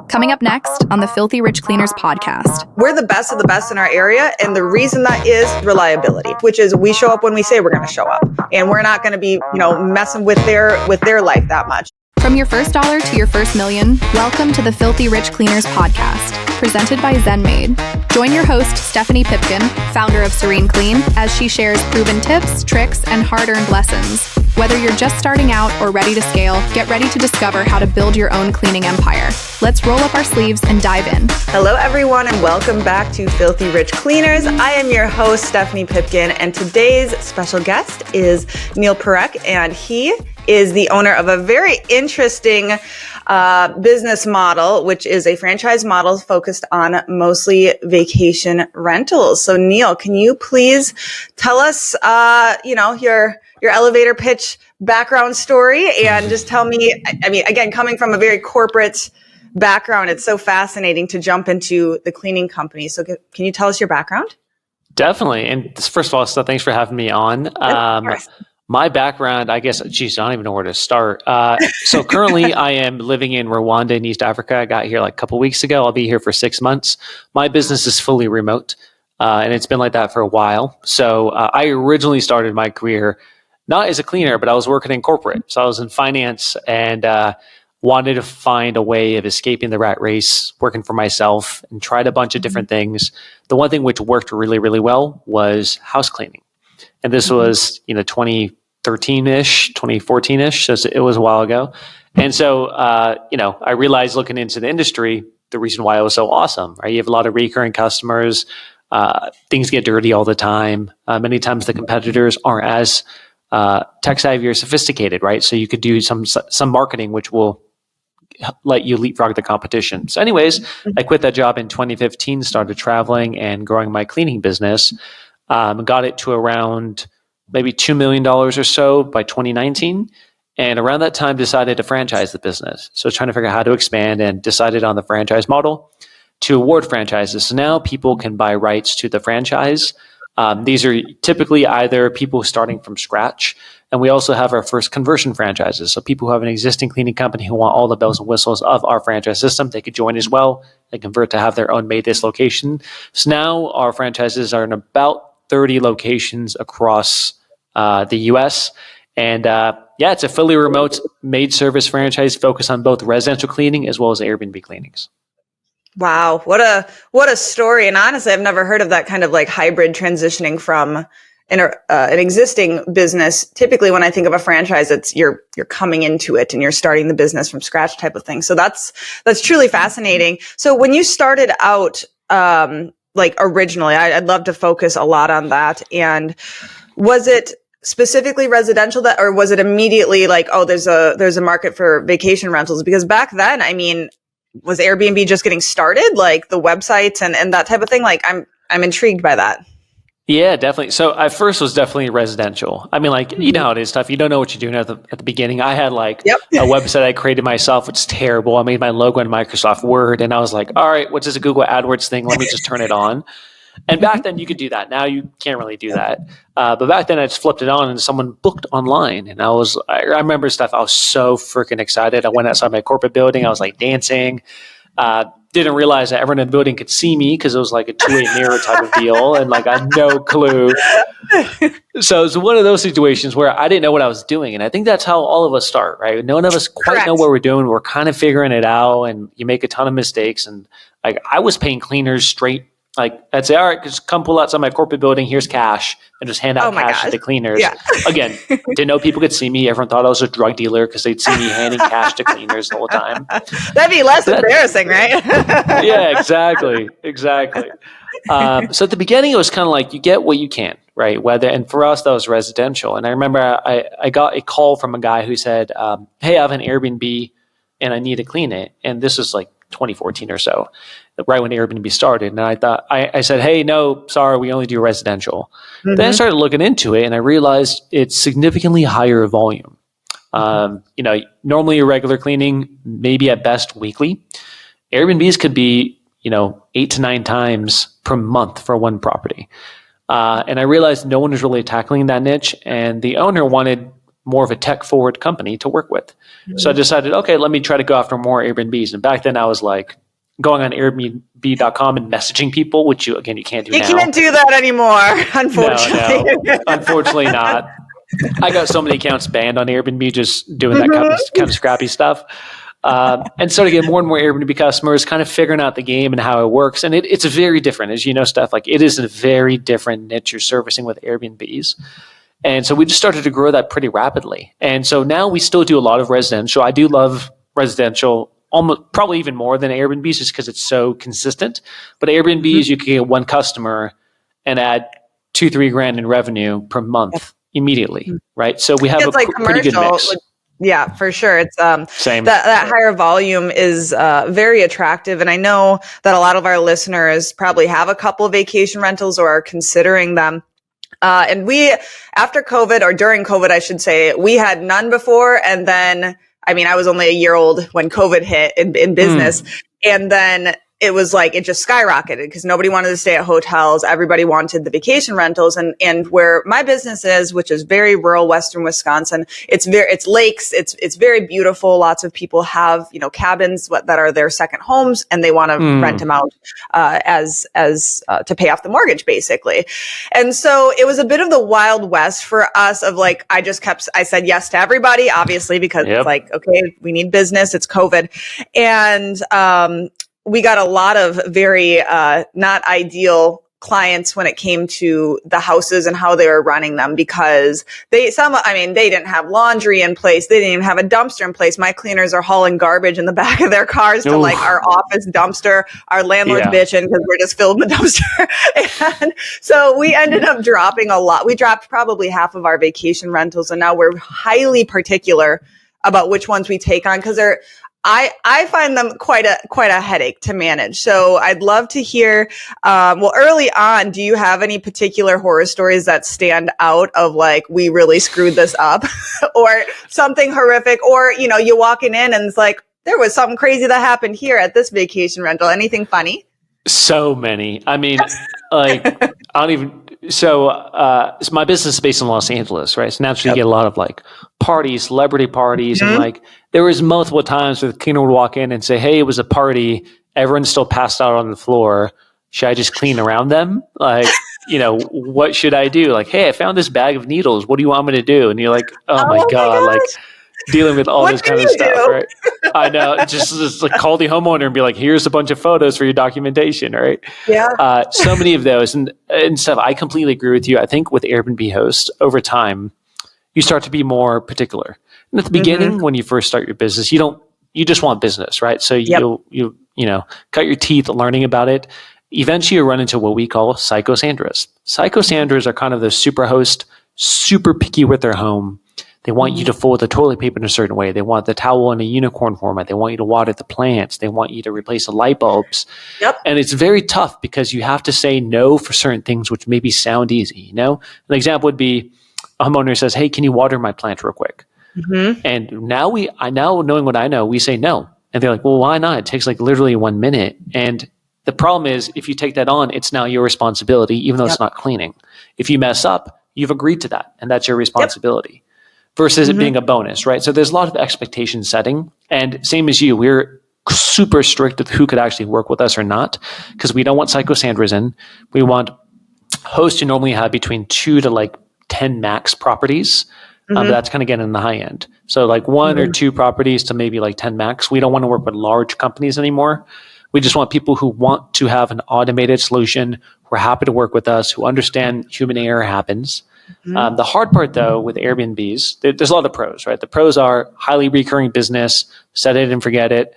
Coming up next on the Filthy Rich Cleaners podcast. We're the best of the best in our area. And the reason that is reliability, which is we show up when we say we're going to show up. And we're not going to be, messing with their life that much. From your first dollar to your first million, welcome to the Filthy Rich Cleaners podcast, presented by ZenMade. Join your host, Stephanie Pipkin, founder of Serene Clean, as she shares proven tips, tricks, and hard-earned lessons. Whether you're just starting out or ready to scale, get ready to discover how to build your own cleaning empire. Let's roll up our sleeves and dive in. Hello, everyone, and welcome back to Filthy Rich Cleaners. I am your host, Stephanie Pipkin, and today's special guest is Neel Parekh, and he is the owner of a very interesting business model, which is a franchise model focused on mostly vacation rentals. So, Neel, can you please tell us, your elevator pitch background story, and just tell me, again, coming from a very corporate background, it's so fascinating to jump into the cleaning company. So can you tell us your background? Definitely. And first of all, so thanks for having me on. My background, I guess, I don't even know where to start. So currently I am living in Rwanda in East Africa. I got here like a couple weeks ago. I'll be here for 6 months. My business is fully remote, and it's been like that for a while. So I originally started my career not as a cleaner, but I was working in corporate. So I was in finance and wanted to find a way of escaping the rat race, working for myself, and tried a bunch of different things. The one thing which worked really, really well was house cleaning. And this was, 2013-ish, 2014-ish. So it was a while ago. And so, I realized looking into the industry, the reason why it was so awesome, right? You have a lot of recurring customers. Things get dirty all the time. Many times the competitors aren't as tech savvy or sophisticated, right? So you could do some marketing, which will let you leapfrog the competition. So anyways, I quit that job in 2015, started traveling and growing my cleaning business. Got it to around maybe $2 million or so by 2019. And around that time, decided to franchise the business. So trying to figure out how to expand, and decided on the franchise model to award franchises. So now people can buy rights to the franchise. These are typically either people starting from scratch, and we also have our first conversion franchises. So people who have an existing cleaning company who want all the bells and whistles of our franchise system, they could join as well. They convert to have their own made this location. So now our franchises are in about 30 locations across the U.S. And it's a fully remote made service franchise focused on both residential cleaning as well as Airbnb cleanings. Wow. What a story. And honestly, I've never heard of that kind of like hybrid transitioning from an existing business. Typically, when I think of a franchise, it's you're coming into it and you're starting the business from scratch type of thing. So that's truly fascinating. So when you started out, originally, I'd love to focus a lot on that. And was it specifically residential or was it immediately like, oh, there's a market for vacation rentals? Because back then, was Airbnb just getting started, like the websites and that type of thing? Like I'm intrigued by that. Yeah, definitely. So I first was definitely residential. You know how it is, stuff. You don't know what you're doing at the beginning. I had a website I created myself, which is terrible. I made my logo in Microsoft Word, and I was like, all right, what's this, a Google AdWords thing? Let me just turn it on. And back then you could do that. Now you can't really do that. But back then I just flipped it on and someone booked online. And I remember stuff. I was so freaking excited. I went outside my corporate building. I was like dancing. Didn't realize that everyone in the building could see me because it was like a two-way mirror type of deal. And I had no clue. So it was one of those situations where I didn't know what I was doing. And I think that's how all of us start, right? None of us quite know what we're doing. We're kind of figuring it out, and you make a ton of mistakes. And I was paying cleaners straight. I'd say, all right, just come pull outside my corporate building. Here's cash, and just hand out cash to the cleaners. Yeah. Again, didn't know people could see me. Everyone thought I was a drug dealer because they'd see me handing cash to cleaners the whole time. That'd be less embarrassing, right? Yeah, exactly. So at the beginning, it was kind of like you get what you can, right? And for us, that was residential. And I remember I got a call from a guy who said, hey, I have an Airbnb and I need to clean it. And this was like 2014 or so, right when Airbnb started. And I thought, I said, hey, no, sorry, we only do residential. Mm-hmm. Then I started looking into it and I realized it's significantly higher volume. Normally a regular cleaning, maybe at best weekly. Airbnbs could be, 8 to 9 times per month for one property. And I realized no one was really tackling that niche. And the owner wanted more of a tech forward company to work with. So I decided, okay, let me try to go after more Airbnbs. And back then I was like going on Airbnb.com and messaging people, which you can't do now. You can't do that anymore, unfortunately. No, unfortunately not. I got so many accounts banned on Airbnb just doing that kind of scrappy stuff. And started getting more and more Airbnb customers, kind of figuring out the game and how it works. And it's very different, as you know, Steph. Like, it is a very different niche you're servicing with Airbnbs. And so we just started to grow that pretty rapidly. And so now we still do a lot of residential. I do love residential almost probably even more than Airbnbs just because it's so consistent. But Airbnbs, you can get one customer and add $2-3 grand in revenue per month immediately, right? So we have pretty good mix. Yeah, for sure. It's Same. That higher volume is very attractive. And I know that a lot of our listeners probably have a couple of vacation rentals or are considering them. And we, after COVID, or during COVID, I should say, we had none before. And then, I mean, I was only a year old when COVID hit in business. And then it was like, it just skyrocketed because nobody wanted to stay at hotels. Everybody wanted the vacation rentals. And where my business is, which is very rural Western Wisconsin, it's lakes. It's very beautiful. Lots of people have, cabins that are their second homes, and they want to rent them out, as to pay off the mortgage, basically. And so it was a bit of the Wild West for us of like, I said yes to everybody, obviously, because it's like, okay, we need business. It's COVID. And, we got a lot of very not ideal clients when it came to the houses and how they were running them, because they didn't have laundry in place. They didn't even have a dumpster in place. My cleaners are hauling garbage in the back of their cars to like our office dumpster. Our landlord's bitching because we're just filling the dumpster. And so we ended up dropping a lot. We dropped probably half of our vacation rentals, and now we're highly particular about which ones we take on, because I find them quite a headache to manage. So I'd love to hear, early on, do you have any particular horror stories that stand out of like, we really screwed this up or something horrific, or, you walking in and it's like, there was something crazy that happened here at this vacation rental. Anything funny? So many. I mean, like, I don't even, so my business is based in Los Angeles, right? So naturally you get a lot of like parties, celebrity parties. And like, there was multiple times where the cleaner would walk in and say, hey, it was a party. Everyone's still passed out on the floor. Should I just clean around them? Like, what should I do? Like, hey, I found this bag of needles. What do you want me to do? And you're like, oh my God, like dealing with all this kind of stuff, right? I know. Just like call the homeowner and be like, here's a bunch of photos for your documentation, right? Yeah. So many of those and stuff. I completely agree with you. I think with Airbnb hosts, over time, you start to be more particular. And at the beginning, when you first start your business, you just want business, right? So you cut your teeth learning about it. Eventually you run into what we call psychosandras. Psychosandras are kind of the super host, super picky with their home. They want you to fold the toilet paper in a certain way. They want the towel in a unicorn format. They want you to water the plants. They want you to replace the light bulbs. And it's very tough because you have to say no for certain things, which maybe sound easy. An example would be a homeowner says, hey, can you water my plant real quick? And now knowing what I know, we say no. And they're like, well, why not? It takes like literally 1 minute. And the problem is if you take that on, it's now your responsibility, even though it's not cleaning. If you mess up, you've agreed to that, and that's your responsibility. Versus it being a bonus, right? So there's a lot of expectation setting. And same as you, we're super strict with who could actually work with us or not, because we don't want psychosandras in. We want hosts who normally have between 2 to like 10 max properties. That's kind of getting in the high end. So like 1 or 2 properties to maybe like 10 max. We don't want to work with large companies anymore. We just want people who want to have an automated solution, who are happy to work with us, who understand human error happens. The hard part, though, with Airbnbs, there's a lot of pros, right? The pros are highly recurring business, set it and forget it.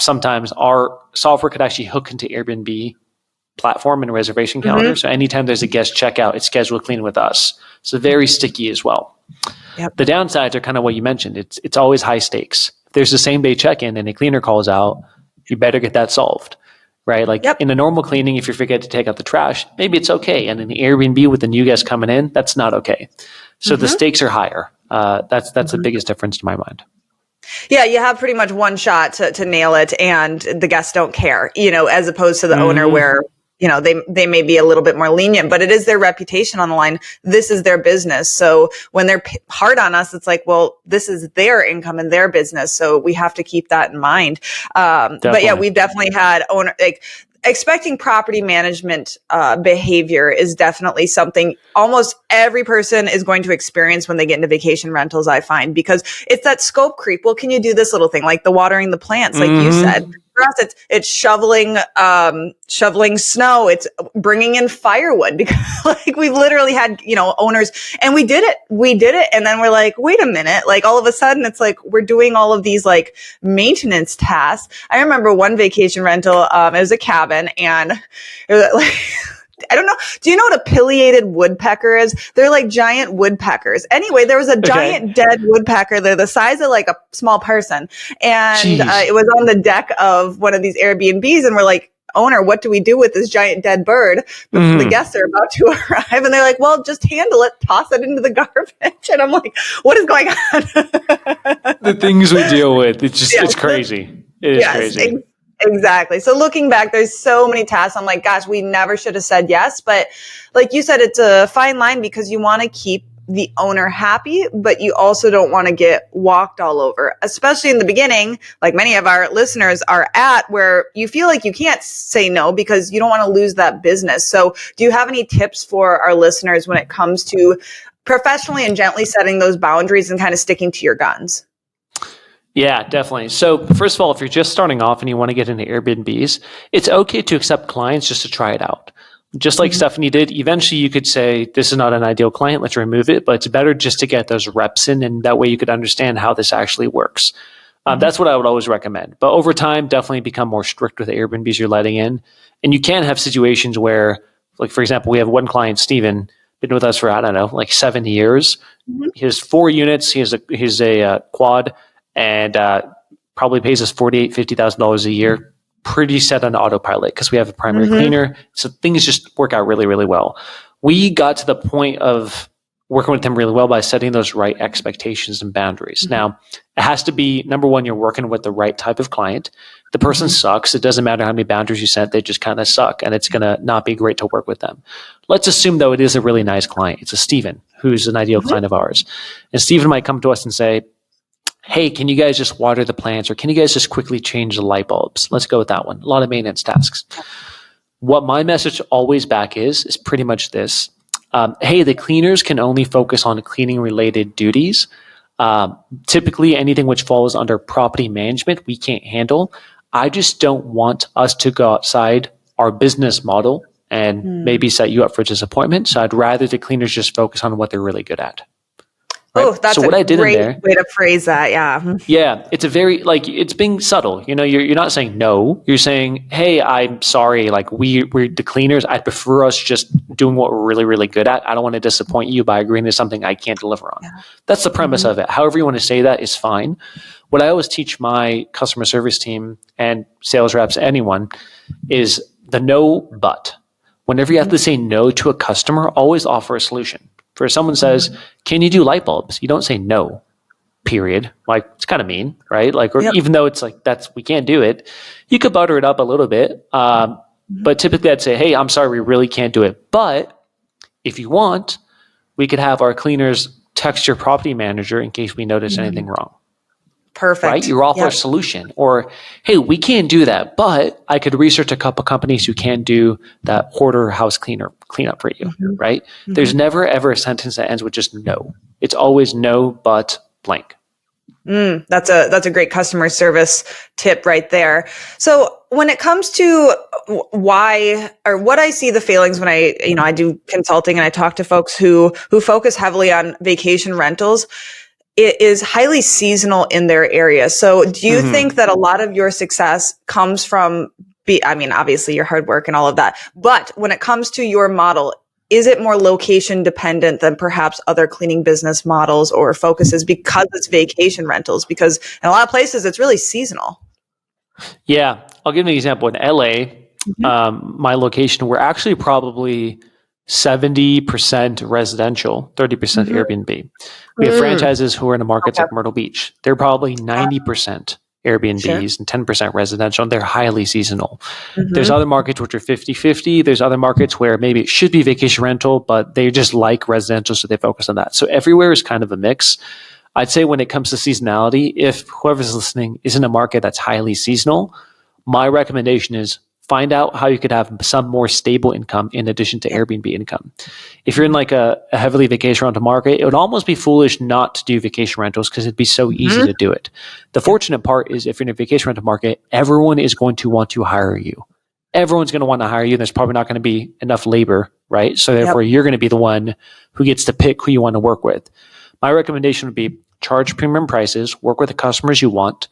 Sometimes our software could actually hook into Airbnb platform and reservation calendar. So anytime there's a guest checkout, it's scheduled clean with us. So very sticky as well. The downsides are kind of what you mentioned. It's always high stakes. If there's the same day check-in and a cleaner calls out, you better get that solved. Right? Like in a normal cleaning, if you forget to take out the trash, maybe it's okay. And in the Airbnb with the new guest coming in, that's not okay. So the stakes are higher. That's the biggest difference to my mind. Yeah, you have pretty much one shot to nail it, and the guests don't care, as opposed to the owner where they may be a little bit more lenient, but it is their reputation on the line. This is their business. So when they're hard on us, it's like, well, this is their income and their business. So we have to keep that in mind. But yeah, we've definitely had expecting property management behavior is definitely something almost every person is going to experience when they get into vacation rentals, I find, because it's that scope creep. Well, can you do this little thing like the watering the plants, like you said? For us, it's shoveling snow. It's bringing in firewood, because like we've literally had, owners, and we did it. And then we're like, wait a minute. Like all of a sudden it's like, we're doing all of these like maintenance tasks. I remember one vacation rental, it was a cabin, and it was like, I don't know. Do you know what a pileated woodpecker is? They're like giant woodpeckers. Anyway, there was a giant dead woodpecker. They're the size of like a small person. And it was on the deck of one of these Airbnbs. And we're like, owner, what do we do with this giant dead bird? The guests are about to arrive. And they're like, well, just handle it, toss it into the garbage. And I'm like, what is going on? The things we deal with, it's crazy. It is crazy. Exactly. So looking back, there's so many tasks. I'm like, gosh, we never should have said yes. But like you said, it's a fine line, because you want to keep the owner happy, but you also don't want to get walked all over, especially in the beginning, like many of our listeners are at, where you feel like you can't say no because you don't want to lose that business. So do you have any tips for our listeners when it comes to professionally and gently setting those boundaries and kind of sticking to your guns? Yeah, definitely. So first of all, if you're just starting off and you want to get into Airbnbs, it's okay to accept clients just to try it out. Just like Stephanie did, eventually you could say, this is not an ideal client, let's remove it. But it's better just to get those reps in, and that way you could understand how this actually works. That's what I would always recommend. But over time, definitely become more strict with the Airbnbs you're letting in. And you can have situations where, like, for example, we have one client, Steven, been with us for, I don't know, like 7 years. He has 4 units. He's a quad, and probably pays us $50,000 a year, pretty set on autopilot because we have a primary cleaner. So things just work out really, really well. We got to the point of working with him really well by setting those right expectations and boundaries. Now, it has to be, number one, you're working with the right type of client. The person sucks. It doesn't matter how many boundaries you set. They just kind of suck, and it's going to not be great to work with them. Let's assume, though, it is a really nice client. It's a Steven, who's an ideal client of ours. And Steven might come to us and say, hey, can you guys just water the plants, or can you guys just quickly change the light bulbs? Let's go with that one. A lot of maintenance tasks. What my message always back is pretty much this. Hey, the cleaners can only focus on cleaning related duties. Typically anything which falls under property management, we can't handle. I just don't want us to go outside our business model and maybe set you up for disappointment. So I'd rather the cleaners just focus on what they're really good at. Right? Oh, that's a great way to phrase that. Yeah. Yeah. It's a very, it's being subtle. You're not saying no. You're saying, hey, I'm sorry. Like we're the cleaners. I prefer us just doing what we're really, really good at. I don't want to disappoint you by agreeing to something I can't deliver on. Yeah. That's the premise of it. However you want to say that is fine. What I always teach my customer service team and sales reps, anyone, is the no but. Whenever you have to say no to a customer, always offer a solution. For someone says, can you do light bulbs? You don't say no, period. Like, it's kind of mean, right? Like, or even though it's like, we can't do it. You could butter it up a little bit. But typically I'd say, hey, I'm sorry, we really can't do it. But if you want, we could have our cleaners text your property manager in case we notice anything wrong. Perfect. Right? You offer a solution. Or, hey, we can't do that, but I could research a couple companies who can do that hoarder house cleanup for you, right? There's never, ever a sentence that ends with just no. It's always no, but blank. That's a great customer service tip right there. So when it comes to why, or what I see the failings when I do consulting and I talk to folks who focus heavily on vacation rentals, it is highly seasonal in their area. So do you think that a lot of your success comes from, obviously your hard work and all of that, but when it comes to your model, is it more location dependent than perhaps other cleaning business models or focuses because it's vacation rentals? Because in a lot of places, it's really seasonal. Yeah. I'll give you an example. In LA, my location, we're actually probably 70% residential, 30% Airbnb. We have franchises who are in the markets like Myrtle Beach. They're probably 90% Airbnbs and 10% residential, and they're highly seasonal. Mm-hmm. There's other markets which are 50-50. There's other markets where maybe it should be vacation rental, but they just like residential, so they focus on that. So everywhere is kind of a mix. I'd say when it comes to seasonality, if whoever's listening is in a market that's highly seasonal, my recommendation is find out how you could have some more stable income in addition to Airbnb income. If you're in like a heavily vacation rental market, it would almost be foolish not to do vacation rentals because it'd be so easy to do it. The fortunate part is if you're in a vacation rental market, everyone is going to want to hire you. Everyone's going to want to hire you, and there's probably not going to be enough labor, right? So therefore, you're going to be the one who gets to pick who you want to work with. My recommendation would be charge premium prices, work with the customers you want,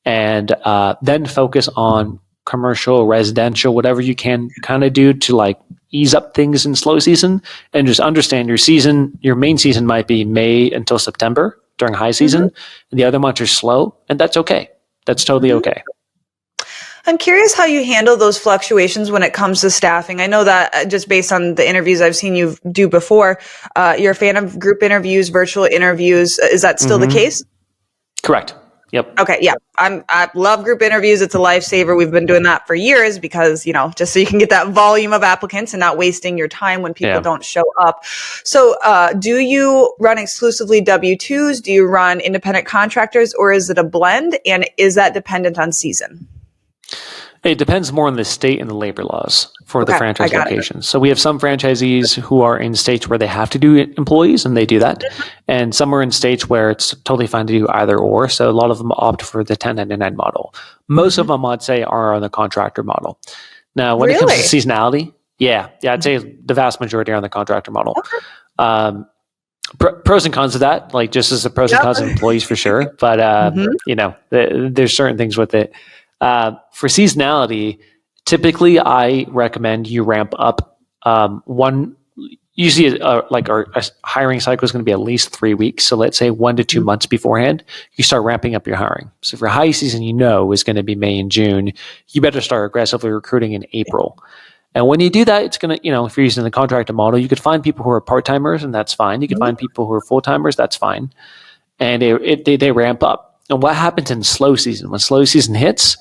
and then focus on commercial, residential, whatever you can kind of do to like ease up things in slow season, and just understand your main season might be May until September during high season, and the other months are slow, and that's okay. That's totally okay. I'm curious how you handle those fluctuations when it comes to staffing. I know that just based on the interviews I've seen you do before, you're a fan of group interviews, virtual interviews. Is that still the case? Correct. Yep. Okay. Yeah. I love group interviews. It's a lifesaver. We've been doing that for years because, just so you can get that volume of applicants and not wasting your time when people don't show up. So, do you run exclusively W-2s? Do you run independent contractors, or is it a blend? And is that dependent on season? It depends more on the state and the labor laws for the franchise locations. So we have some franchisees who are in states where they have to do employees, and they do that. And some are in states where it's totally fine to do either or. So a lot of them opt for the 1099 model. Most of them, I'd say, are on the contractor model. Now, when it comes to seasonality, I'd say the vast majority are on the contractor model. Pros and cons of that, like just as the pros and cons of employees for sure. But, there's certain things with it. For seasonality, typically I recommend you ramp up usually our hiring cycle is going to be at least 3 weeks. So let's say 1 to 2 months beforehand, you start ramping up your hiring. So for high season, is going to be May and June. You better start aggressively recruiting in April. And when you do that, it's going to, if you're using the contractor model, you could find people who are part-timers, and that's fine. You could find people who are full-timers, that's fine. And they ramp up. And what happens in slow season? When slow season hits,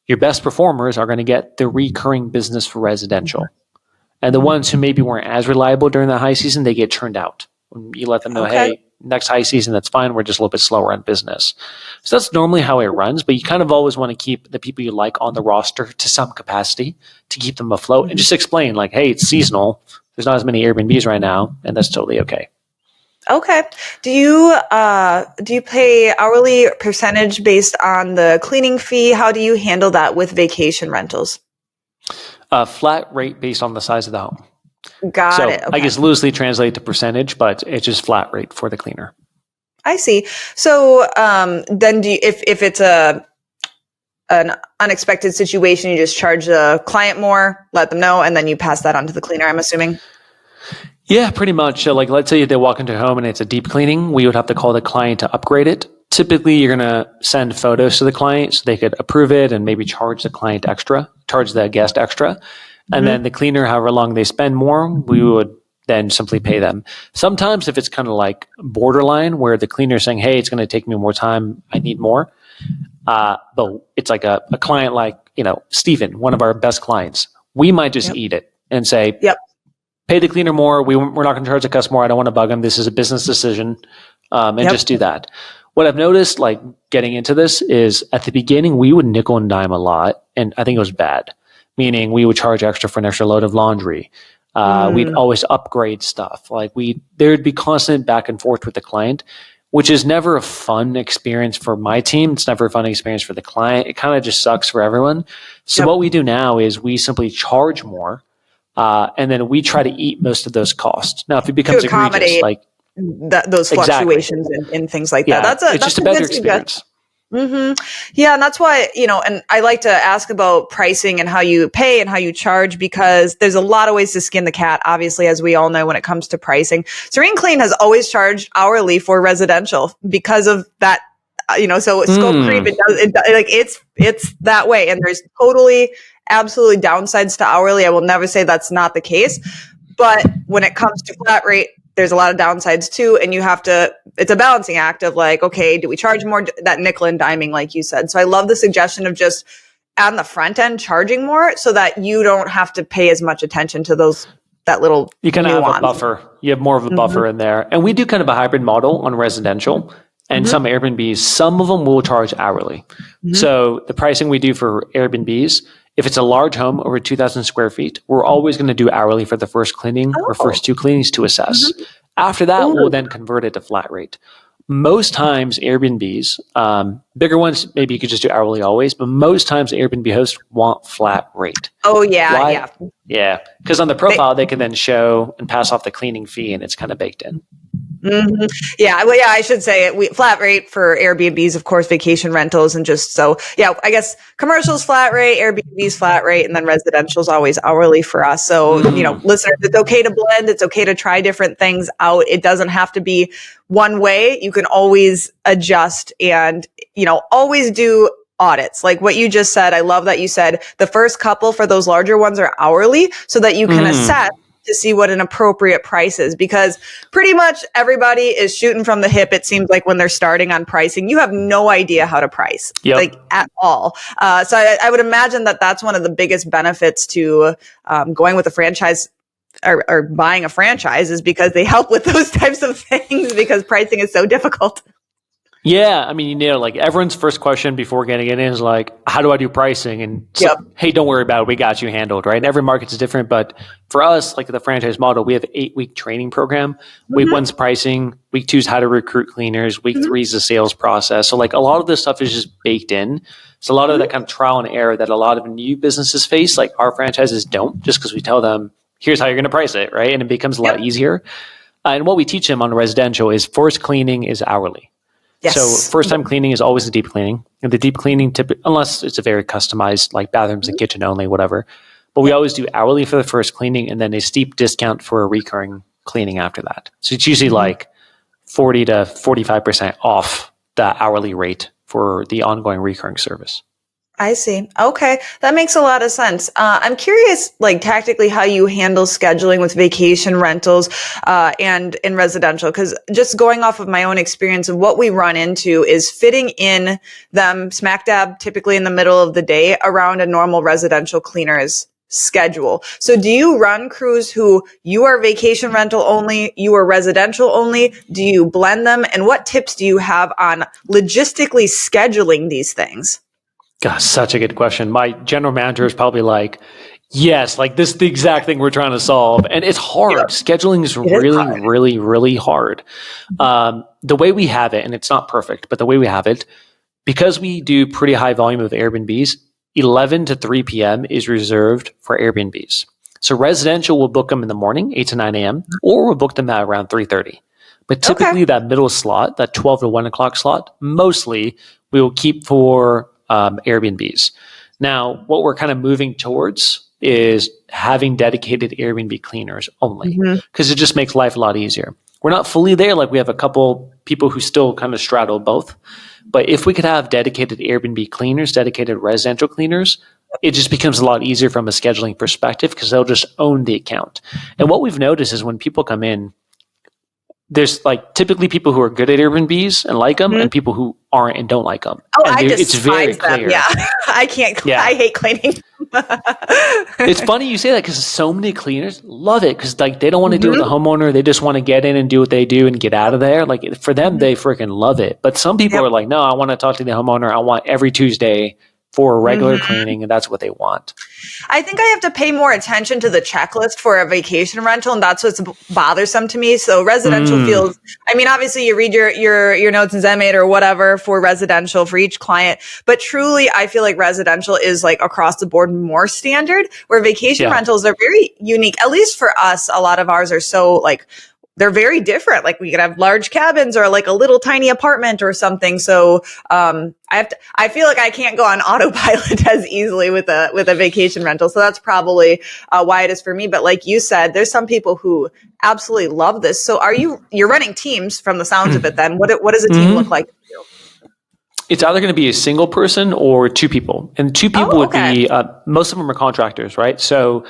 your best performers are going to get the recurring business for residential. And the ones who maybe weren't as reliable during the high season, they get churned out. When you let them know, hey, next high season, that's fine. We're just a little bit slower on business. So that's normally how it runs. But you kind of always want to keep the people you like on the roster to some capacity to keep them afloat, and just explain like, hey, it's seasonal. There's not as many Airbnbs right now, and that's totally okay. Okay. Do you pay hourly percentage based on the cleaning fee? How do you handle that with vacation rentals? Flat rate based on the size of the home. Got it. Okay. I guess loosely translate to percentage, but it's just flat rate for the cleaner. I see. So then if it's an unexpected situation, you just charge the client more, let them know, and then you pass that on to the cleaner, I'm assuming? Yeah, pretty much. So let's say they walk into a home and it's a deep cleaning, we would have to call the client to upgrade it. Typically, you're going to send photos to the client so they could approve it and maybe charge the guest extra. And then the cleaner, however long they spend more, we would then simply pay them. Sometimes if it's kind of like borderline where the cleaner is saying, hey, it's going to take me more time, I need more. But it's like a client like, Stephen, one of our best clients. We might just eat it and say, pay the cleaner more. We're not going to charge the customer more. I don't want to bug them. This is a business decision. And just do that. What I've noticed, like getting into this, is at the beginning, we would nickel and dime a lot. And I think it was bad, meaning we would charge extra for an extra load of laundry. We'd always upgrade stuff. There'd be constant back and forth with the client, which is never a fun experience for my team. It's never a fun experience for the client. It kind of just sucks for everyone. So what we do now is we simply charge more. And then we try to eat most of those costs. Now, if it becomes egregious, those fluctuations and things like that, it's just a better experience. Yeah, and that's why, and I like to ask about pricing and how you pay and how you charge, because there's a lot of ways to skin the cat, obviously, as we all know when it comes to pricing. Serene Clean has always charged hourly for residential because of that. So scope creep, it's that way, and there's absolutely downsides to hourly. I will never say that's not the case, but when it comes to flat rate, there's a lot of downsides too. And it's a balancing act of like, okay, do we charge more? That nickel and diming, like you said. So I love the suggestion of just on the front end charging more so that you don't have to pay as much attention to that little You kind of nuance. have a buffer. You have more of a buffer in there. And we do kind of a hybrid model on residential. And some Airbnbs, some of them will charge hourly. So the pricing we do for Airbnbs, if it's a large home over 2,000 square feet, we're always going to do hourly for the first cleaning or first 2 cleanings to assess. After that, we'll then convert it to flat rate. Most times Airbnbs, bigger ones, maybe you could just do hourly always, but most times Airbnb hosts want flat rate. Oh yeah. Why? Yeah. Yeah. Because on the profile, they can then show and pass off the cleaning fee and it's kind of baked in. Yeah. Well, yeah, I should say it. Flat rate for Airbnbs, of course, vacation rentals. And just so, yeah, I guess commercials flat rate, Airbnbs flat rate, and then residential is always hourly for us. So, listeners, it's okay to blend. It's okay to try different things out. It doesn't have to be one way. You can always adjust and, always do audits. Like what you just said. I love that you said the first couple for those larger ones are hourly so that you can assess to see what an appropriate price is, because pretty much everybody is shooting from the hip. It seems like when they're starting on pricing, you have no idea how to price like at all. So I would imagine that that's one of the biggest benefits to going with a franchise or buying a franchise is because they help with those types of things because pricing is so difficult. Yeah, I mean, like everyone's first question before getting it in is like, how do I do pricing? And hey, don't worry about it. We got you handled, right? And every market's different. But for us, like the franchise model, we have an 8-week training program. Week 1's pricing. Week 2's how to recruit cleaners. Week 3's the sales process. So like a lot of this stuff is just baked in. So a lot of that kind of trial and error that a lot of new businesses face, like our franchises don't, just because we tell them, here's how you're going to price it, right? And it becomes a lot easier. And what we teach them on residential is first cleaning is hourly. Yes. So first time cleaning is always the deep cleaning. And the deep cleaning, unless it's a very customized, like bathrooms and kitchen only, whatever. But we always do hourly for the first cleaning and then a steep discount for a recurring cleaning after that. So it's usually like 40 to 45% off the hourly rate for the ongoing recurring service. I see. Okay. That makes a lot of sense. I'm curious, like tactically how you handle scheduling with vacation rentals, and in residential, because just going off of my own experience of what we run into is fitting in them smack dab, typically in the middle of the day around a normal residential cleaner's schedule. So do you run crews who you are vacation rental only, you are residential only? Do you blend them? And what tips do you have on logistically scheduling these things? Gosh, such a good question. My general manager is probably like, yes, like this is the exact thing we're trying to solve. And it's hard. Yeah. Scheduling is really hard. The way we have it, and it's not perfect, but the way we have it, because we do pretty high volume of Airbnbs, 11 to 3 p.m. is reserved for Airbnbs. So residential will book them in the morning, 8 to 9 a.m., or we'll book them at around 3:30. But typically that middle slot, that 12 to 1 o'clock slot, mostly we will keep for Airbnbs. Now, what we're kind of moving towards is having dedicated Airbnb cleaners only, because it just makes life a lot easier. We're not fully there. Like we have a couple people who still kind of straddle both. But if we could have dedicated Airbnb cleaners, dedicated residential cleaners, it just becomes a lot easier from a scheduling perspective because they'll just own the account. And what we've noticed is when people come in, there's like typically people who are good at Airbnbs and like them and people who aren't and don't like them. Oh, and I despise it's very them. clear. Yeah, I can't. I hate cleaning. It's funny you say that because so many cleaners love it because like they don't want to deal with the homeowner. They just want to get in and do what they do and get out of there. Like for them, they freaking love it. But some people are like, no, I want to talk to the homeowner. I want every Tuesday for a regular cleaning, and that's what they want. I think I have to pay more attention to the checklist for a vacation rental, and that's what's bothersome to me. So residential feels, I mean, obviously you read your notes in ZenMaid or whatever for residential for each client, but truly I feel like residential is like across the board more standard, where vacation rentals are very unique. At least for us, a lot of ours are so like, they're very different. Like we could have large cabins or like a little tiny apartment or something. So, I feel like I can't go on autopilot as easily with a vacation rental. So that's probably why it is for me. But like you said, there's some people who absolutely love this. So you're running teams from the sounds of it then. What does a team look like for you? It's either going to be a single person or 2 people. And 2 people would be, most of them are contractors, right? So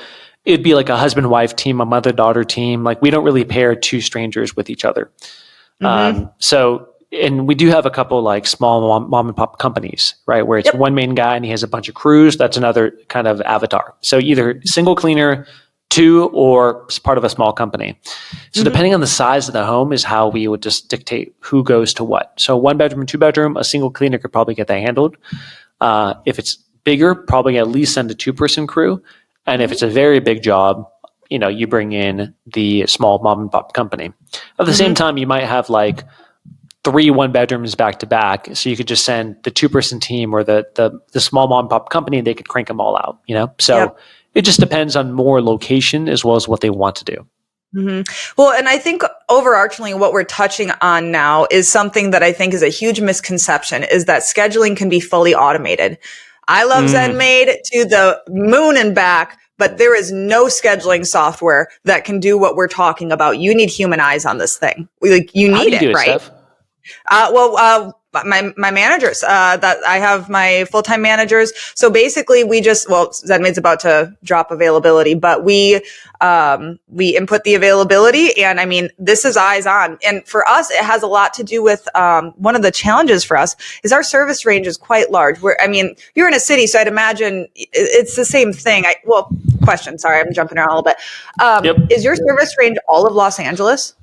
it'd be like a husband-wife team, a mother-daughter team. Like we don't really pair two strangers with each other. And we do have a couple like small mom and pop companies, right? Where it's one main guy and he has a bunch of crews. That's another kind of avatar. So either single cleaner, two, or part of a small company. So depending on the size of the home is how we would just dictate who goes to what. So 1 bedroom, 2 bedroom, a single cleaner could probably get that handled. If it's bigger, probably at least send a 2-person crew. And if it's a very big job, you bring in the small mom and pop company. At the same time, you might have like 3 1-bedrooms back to back. So you could just send the 2-person team or the small mom and pop company, and they could crank them all out, So it just depends on more location as well as what they want to do. Well, and I think overarchingly what we're touching on now is something that I think is a huge misconception, is that scheduling can be fully automated. I love ZenMaid to the moon and back, but there is no scheduling software that can do what we're talking about. You need human eyes on this thing. You need it, right? Steph? My managers, that I have my full-time managers. So basically ZenMaid's about to drop availability, but we input the availability, and I mean, this is eyes on. And for us, it has a lot to do with, one of the challenges for us is our service range is quite large. You're in a city, so I'd imagine it's the same thing. Question. Sorry, I'm jumping around a little bit. Is your service range all of Los Angeles?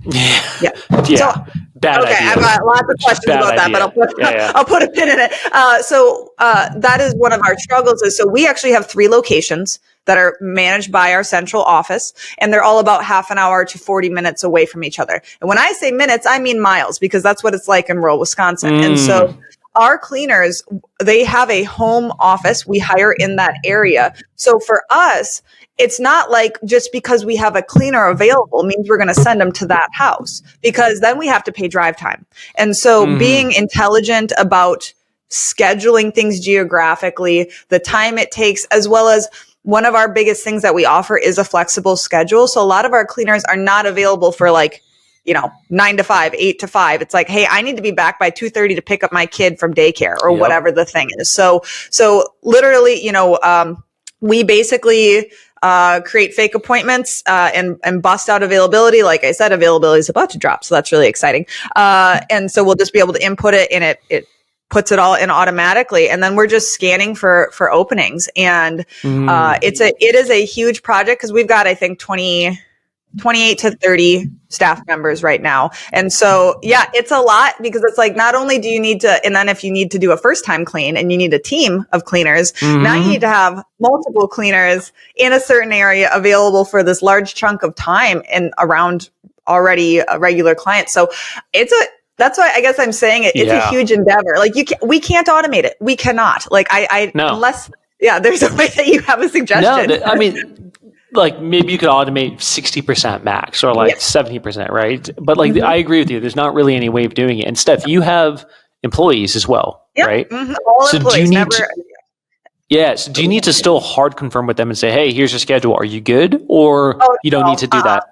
Yeah. So, bad idea. I've got lots of questions about that, but I'll put a pin in it. That is one of our struggles. So we actually have 3 locations that are managed by our central office, and they're all about half an hour to 40 minutes away from each other. And when I say minutes, I mean miles, because that's what it's like in rural Wisconsin. And so our cleaners, they have a home office. We hire in that area. So for us, it's not like just because we have a cleaner available means we're going to send them to that house, because then we have to pay drive time. And so being intelligent about scheduling things geographically, the time it takes, as well as one of our biggest things that we offer is a flexible schedule. So a lot of our cleaners are not available for 9 to 5, 8 to 5. It's like, hey, I need to be back by 2:30 to pick up my kid from daycare or whatever the thing is. So literally, we basically create fake appointments and bust out availability. Like I said, availability is about to drop, so that's really exciting. And so we'll just be able to input it, and it puts it all in automatically, and then we're just scanning for openings. And it is a huge project, because we've got, I think, 28 to 30 staff members right now. And so, it's a lot, because it's like, not only do you need to, and then if you need to do a first time clean and you need a team of cleaners, now you need to have multiple cleaners in a certain area available for this large chunk of time and around already a regular client. So that's why I guess I'm saying it's a huge endeavor. Like we can't automate it. We cannot. Like unless, there's a way that you have a suggestion. No, like maybe you could automate 60% max, or 70%, right? But I agree with you. There's not really any way of doing it. And Steph, you have employees as well, right? All so employees. So do you need to still hard confirm with them and say, hey, here's your schedule. Are you good? Or you don't need to do that?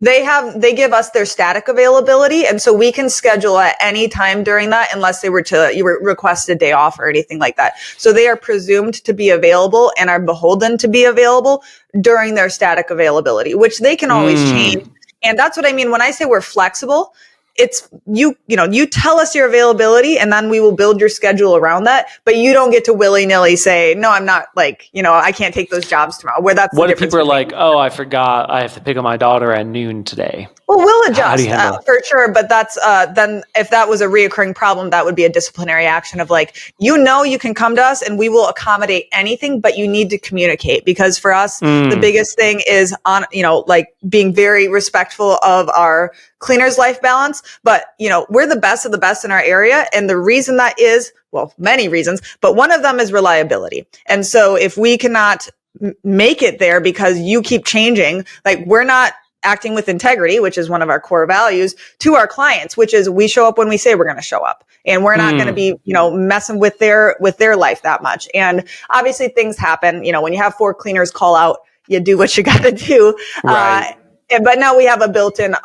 They give us their static availability, and so we can schedule at any time during that, unless you were request a day off or anything like that. So they are presumed to be available and are beholden to be available during their static availability, which they can always change. And that's what I mean when I say we're flexible. It's you tell us your availability, and then we will build your schedule around that. But you don't get to willy-nilly say, no, I'm not, I can't take those jobs tomorrow. Where that's what if people are like, oh, I forgot, I have to pick up my daughter at noon today. Well, we'll adjust for sure. But that's then if that was a reoccurring problem, that would be a disciplinary action of you can come to us and we will accommodate anything, but you need to communicate, because for us, the biggest thing is being very respectful of our cleaners' life balance. But, we're the best of the best in our area. And the reason that is, many reasons, but one of them is reliability. And so if we cannot make it there because you keep changing, we're not acting with integrity, which is one of our core values, to our clients, which is we show up when we say we're going to show up, and we're not going to be, messing with their life that much. And obviously things happen, when you have 4 cleaners call out, you do what you got to do. Right. But now we have a built-in,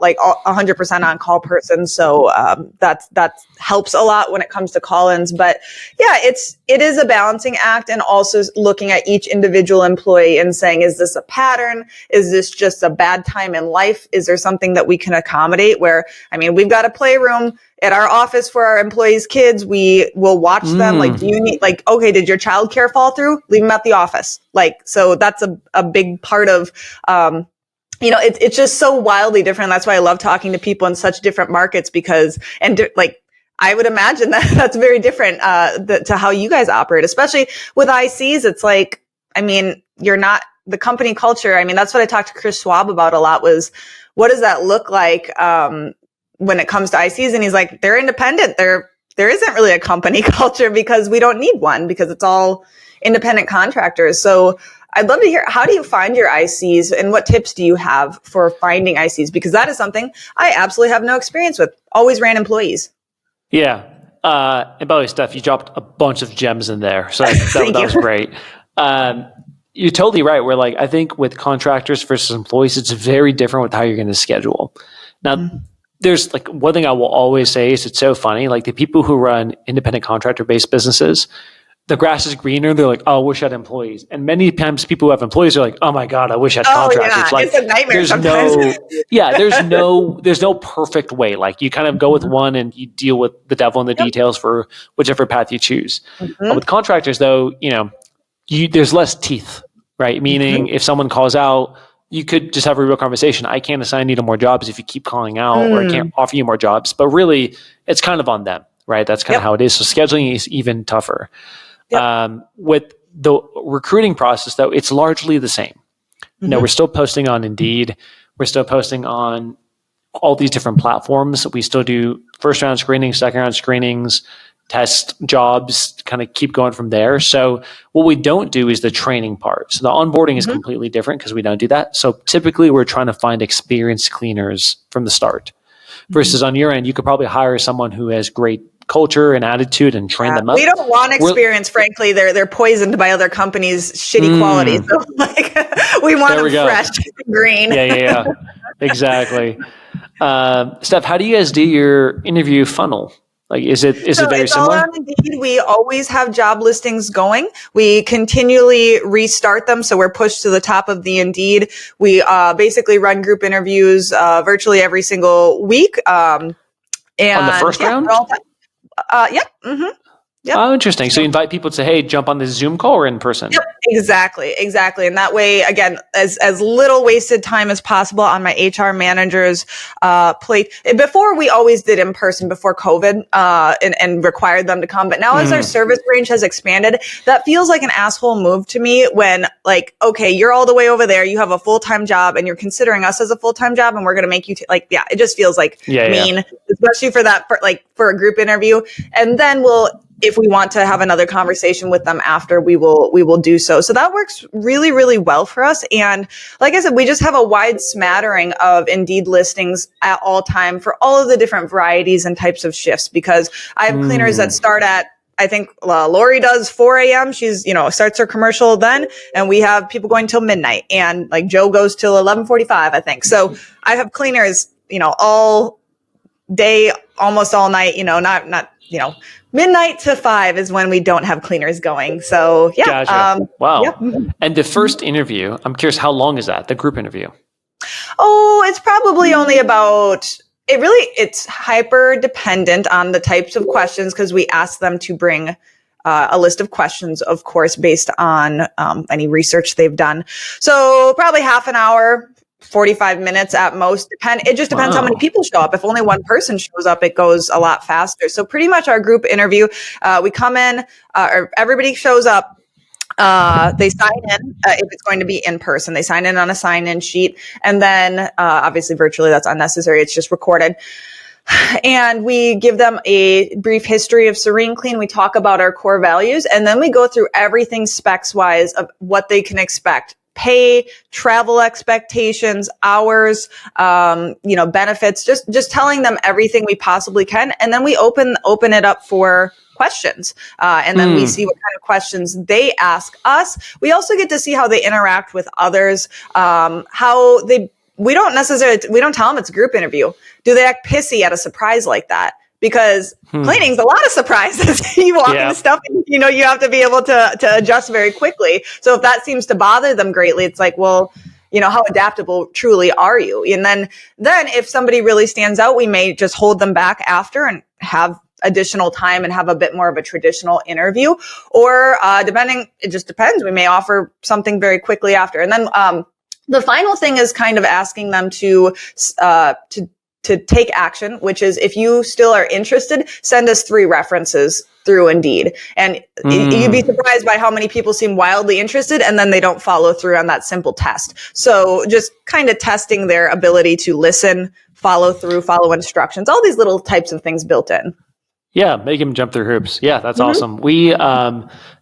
like 100% on-call person. So that helps a lot when it comes to call-ins. But yeah, it is a balancing act, and also looking at each individual employee and saying, is this a pattern? Is this just a bad time in life? Is there something that we can accommodate where, I mean, we've got a playroom at our office for our employees' kids. We will watch them. Like, do you need, like, okay, did your childcare fall through? Leave them at the office. Like, so that's a big part of, it's just so wildly different. That's why I love talking to people in such different markets because, I would imagine that that's very different to how you guys operate, especially with ICs. It's like, I mean, you're not the company culture. I mean, that's what I talked to Chris Schwab about a lot was, what does that look like when it comes to ICs? And he's like, they're independent. There isn't really a company culture because we don't need one because it's all independent contractors. So I'd love to hear, how do you find your ICs and what tips do you have for finding ICs? Because that is something I absolutely have no experience with. Always ran employees. Yeah. And by the way, Steph, you dropped a bunch of gems in there. So that was great. You're totally right. Where I think with contractors versus employees, it's very different with how you're going to schedule. Now, there's one thing I will always say is it's so funny. Like the people who run independent contractor-based businesses, the grass is greener. They're like, oh, I wish I had employees. And many times people who have employees are like, oh my God, I wish I had contractors. Yeah. It's a nightmare sometimes. There's no perfect way. Like you kind of go with one and you deal with the devil in the details for whichever path you choose. But with contractors though, there's less teeth, right? Meaning if someone calls out, you could just have a real conversation. I can't assign you to more jobs if you keep calling out, or I can't offer you more jobs. But really, it's kind of on them, right? That's kind of how it is. So scheduling is even tougher. With the recruiting process, though, it's largely the same. We're still posting on Indeed. We're still posting on all these different platforms. We still do first round screenings, second round screenings, test jobs, kind of keep going from there. So what we don't do is the training part. So the onboarding is completely different because we don't do that. So typically we're trying to find experienced cleaners from the start. Versus on your end, you could probably hire someone who has great culture and attitude and train them up. We don't want experience, frankly. They're poisoned by other companies' shitty quality. So we want them fresh and green. Yeah. Exactly. Steph, how do you guys do your interview funnel? Is it very similar? All on Indeed. We always have job listings going. We continually restart them. So we're pushed to the top of the Indeed. We basically run group interviews virtually every single week. And on the first round? Yep. Yep. Oh, interesting. So you invite people to say, hey, jump on this Zoom call or in person? Yep, exactly. And that way, again, as little wasted time as possible on my HR manager's plate. Before, we always did in person before COVID and required them to come. But now as our service range has expanded, that feels like an asshole move to me when okay, you're all the way over there. You have a full-time job and you're considering us as a full-time job and we're going to make you it just feels mean, especially for that, for a group interview. And then if we want to have another conversation with them after, we will do so. So that works really, really well for us. And like I said, we just have a wide smattering of Indeed listings at all time for all of the different varieties and types of shifts, because I have cleaners that start at, I think Lori does 4 a.m. She's, starts her commercial then. And we have people going till midnight, and Joe goes till 11:45, I think. So I have cleaners, all day, almost all night, not midnight to 5 is when we don't have cleaners going. So yeah. Gotcha. Wow. Yeah. And the first interview, I'm curious, how long is that? The group interview? Oh, it's probably only about, it's hyper dependent on the types of questions, because we ask them to bring a list of questions, of course, based on any research they've done. So probably half an hour, 45 minutes at most. It just depends how many people show up. If only one person shows up, it goes a lot faster. So pretty much our group interview, we come in, or everybody shows up. They sign in if it's going to be in person. They sign in on a sign-in sheet. And then obviously virtually that's unnecessary. It's just recorded. And we give them a brief history of Serene Clean. We talk about our core values. And then we go through everything specs-wise of what they can expect. Pay, travel expectations, hours, benefits, just telling them everything we possibly can. And then we open it up for questions. And then we see what kind of questions they ask us. We also get to see how they interact with others, how they we don't tell them it's a group interview. Do they act pissy at a surprise like that? Because cleaning's a lot of surprises. You walk into stuff and, you have to be able to adjust very quickly. So if that seems to bother them greatly, it's like, well, how adaptable truly are you? And then if somebody really stands out, we may just hold them back after and have additional time and have a bit more of a traditional interview, or it just depends. We may offer something very quickly after. And then the final thing is kind of asking them to take action, which is, if you still are interested, send us 3 references through Indeed. And you'd be surprised by how many people seem wildly interested and then they don't follow through on that simple test. So just kind of testing their ability to listen, follow through, follow instructions, all these little types of things built in. Yeah, make him jump through hoops. Yeah, that's awesome. We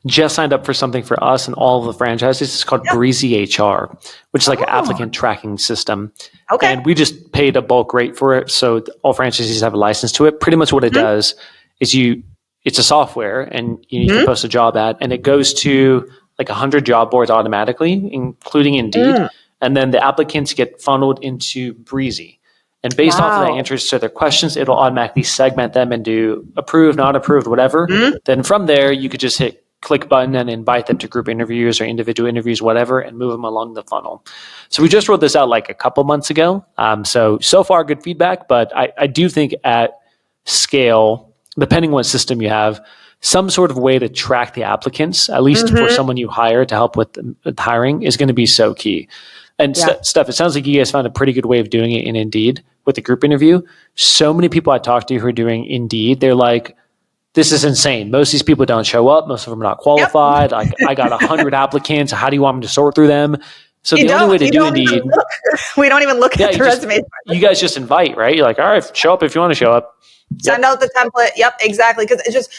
just signed up for something for us and all of the franchises. It's called Breezy HR, which is like an applicant tracking system. Okay. And we just paid a bulk rate for it. So all franchises have a license to it. Pretty much what it does is it's a software, and you can post a job ad, and it goes to like 100 job boards automatically, including Indeed. And then the applicants get funneled into Breezy. And based off of the answers to their questions, it'll automatically segment them and do approved, not approved, whatever. Then from there, you could just hit click button and invite them to group interviews or individual interviews, whatever, and move them along the funnel. So we just rolled this out like a couple months ago. So far, good feedback. But I do think at scale, depending what system you have, some sort of way to track the applicants, at least for someone you hire to help with hiring, is going to be so key. And Steph, it sounds like you guys found a pretty good way of doing it in Indeed with the group interview. So many people I talk to who are doing Indeed, they're like, this is insane. Most of these people don't show up. Most of them are not qualified. Like, I got 100 applicants. How do you want me to sort through them? So the only way to do Indeed, we don't even look at the resume. You guys just invite, right? You're like, all right, show up if you want to show up. Send out the template. Yep, exactly. Because it's just,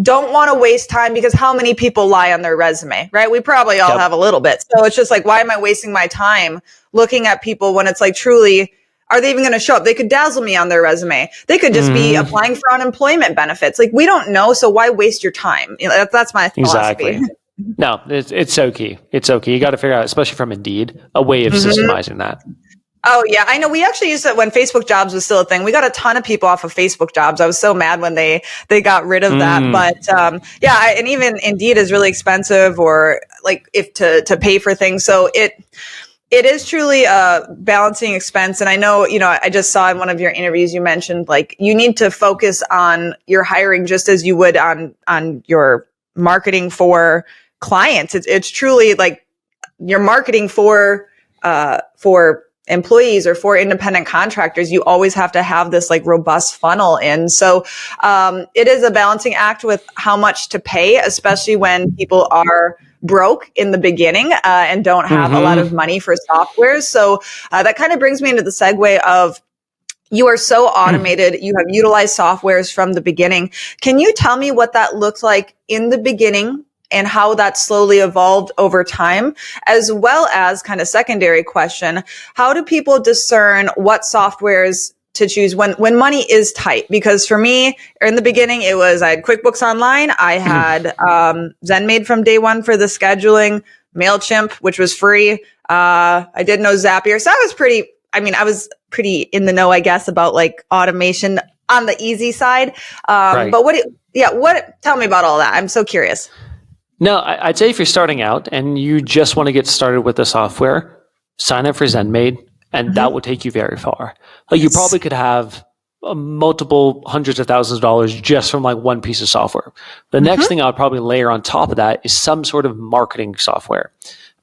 don't want to waste time, because how many people lie on their resume, right? We probably all have a little bit. So it's just like, why am I wasting my time looking at people when it's like, truly, are they even going to show up? They could dazzle me on their resume. They could just be applying for unemployment benefits. Like, we don't know. So why waste your time? That's my philosophy. Exactly. No, it's so key. It's so key. You got to figure out, especially from Indeed, a way of systemizing that. Oh, yeah. I know. We actually used it when Facebook Jobs was still a thing. We got a ton of people off of Facebook Jobs. I was so mad when they got rid of that. But and even Indeed is really expensive, or like to pay for things. So it is truly a balancing expense. And I know, I just saw in one of your interviews, you mentioned like you need to focus on your hiring just as you would on your marketing for clients. It's truly like you're marketing for employees or for independent contractors. You always have to have this like robust funnel in. So it is a balancing act with how much to pay, especially when people are broke in the beginning and don't have a lot of money for software. So that kind of brings me into the segue of, you are so automated. You have utilized softwares from the beginning. Can you tell me what that looked like in the beginning and how that slowly evolved over time, as well as kind of secondary question, how do people discern what softwares to choose when money is tight? Because for me, in the beginning, I had QuickBooks Online. I had ZenMaid from day one for the scheduling, MailChimp, which was free. I did know Zapier. So I was pretty in the know, I guess, about like automation on the easy side. Right. But tell me about all that. I'm so curious. No, I'd say if you're starting out and you just want to get started with the software, sign up for ZenMaid, and that will take you very far. Like, you probably could have multiple hundreds of thousands of dollars just from like one piece of software. The next thing I would probably layer on top of that is some sort of marketing software.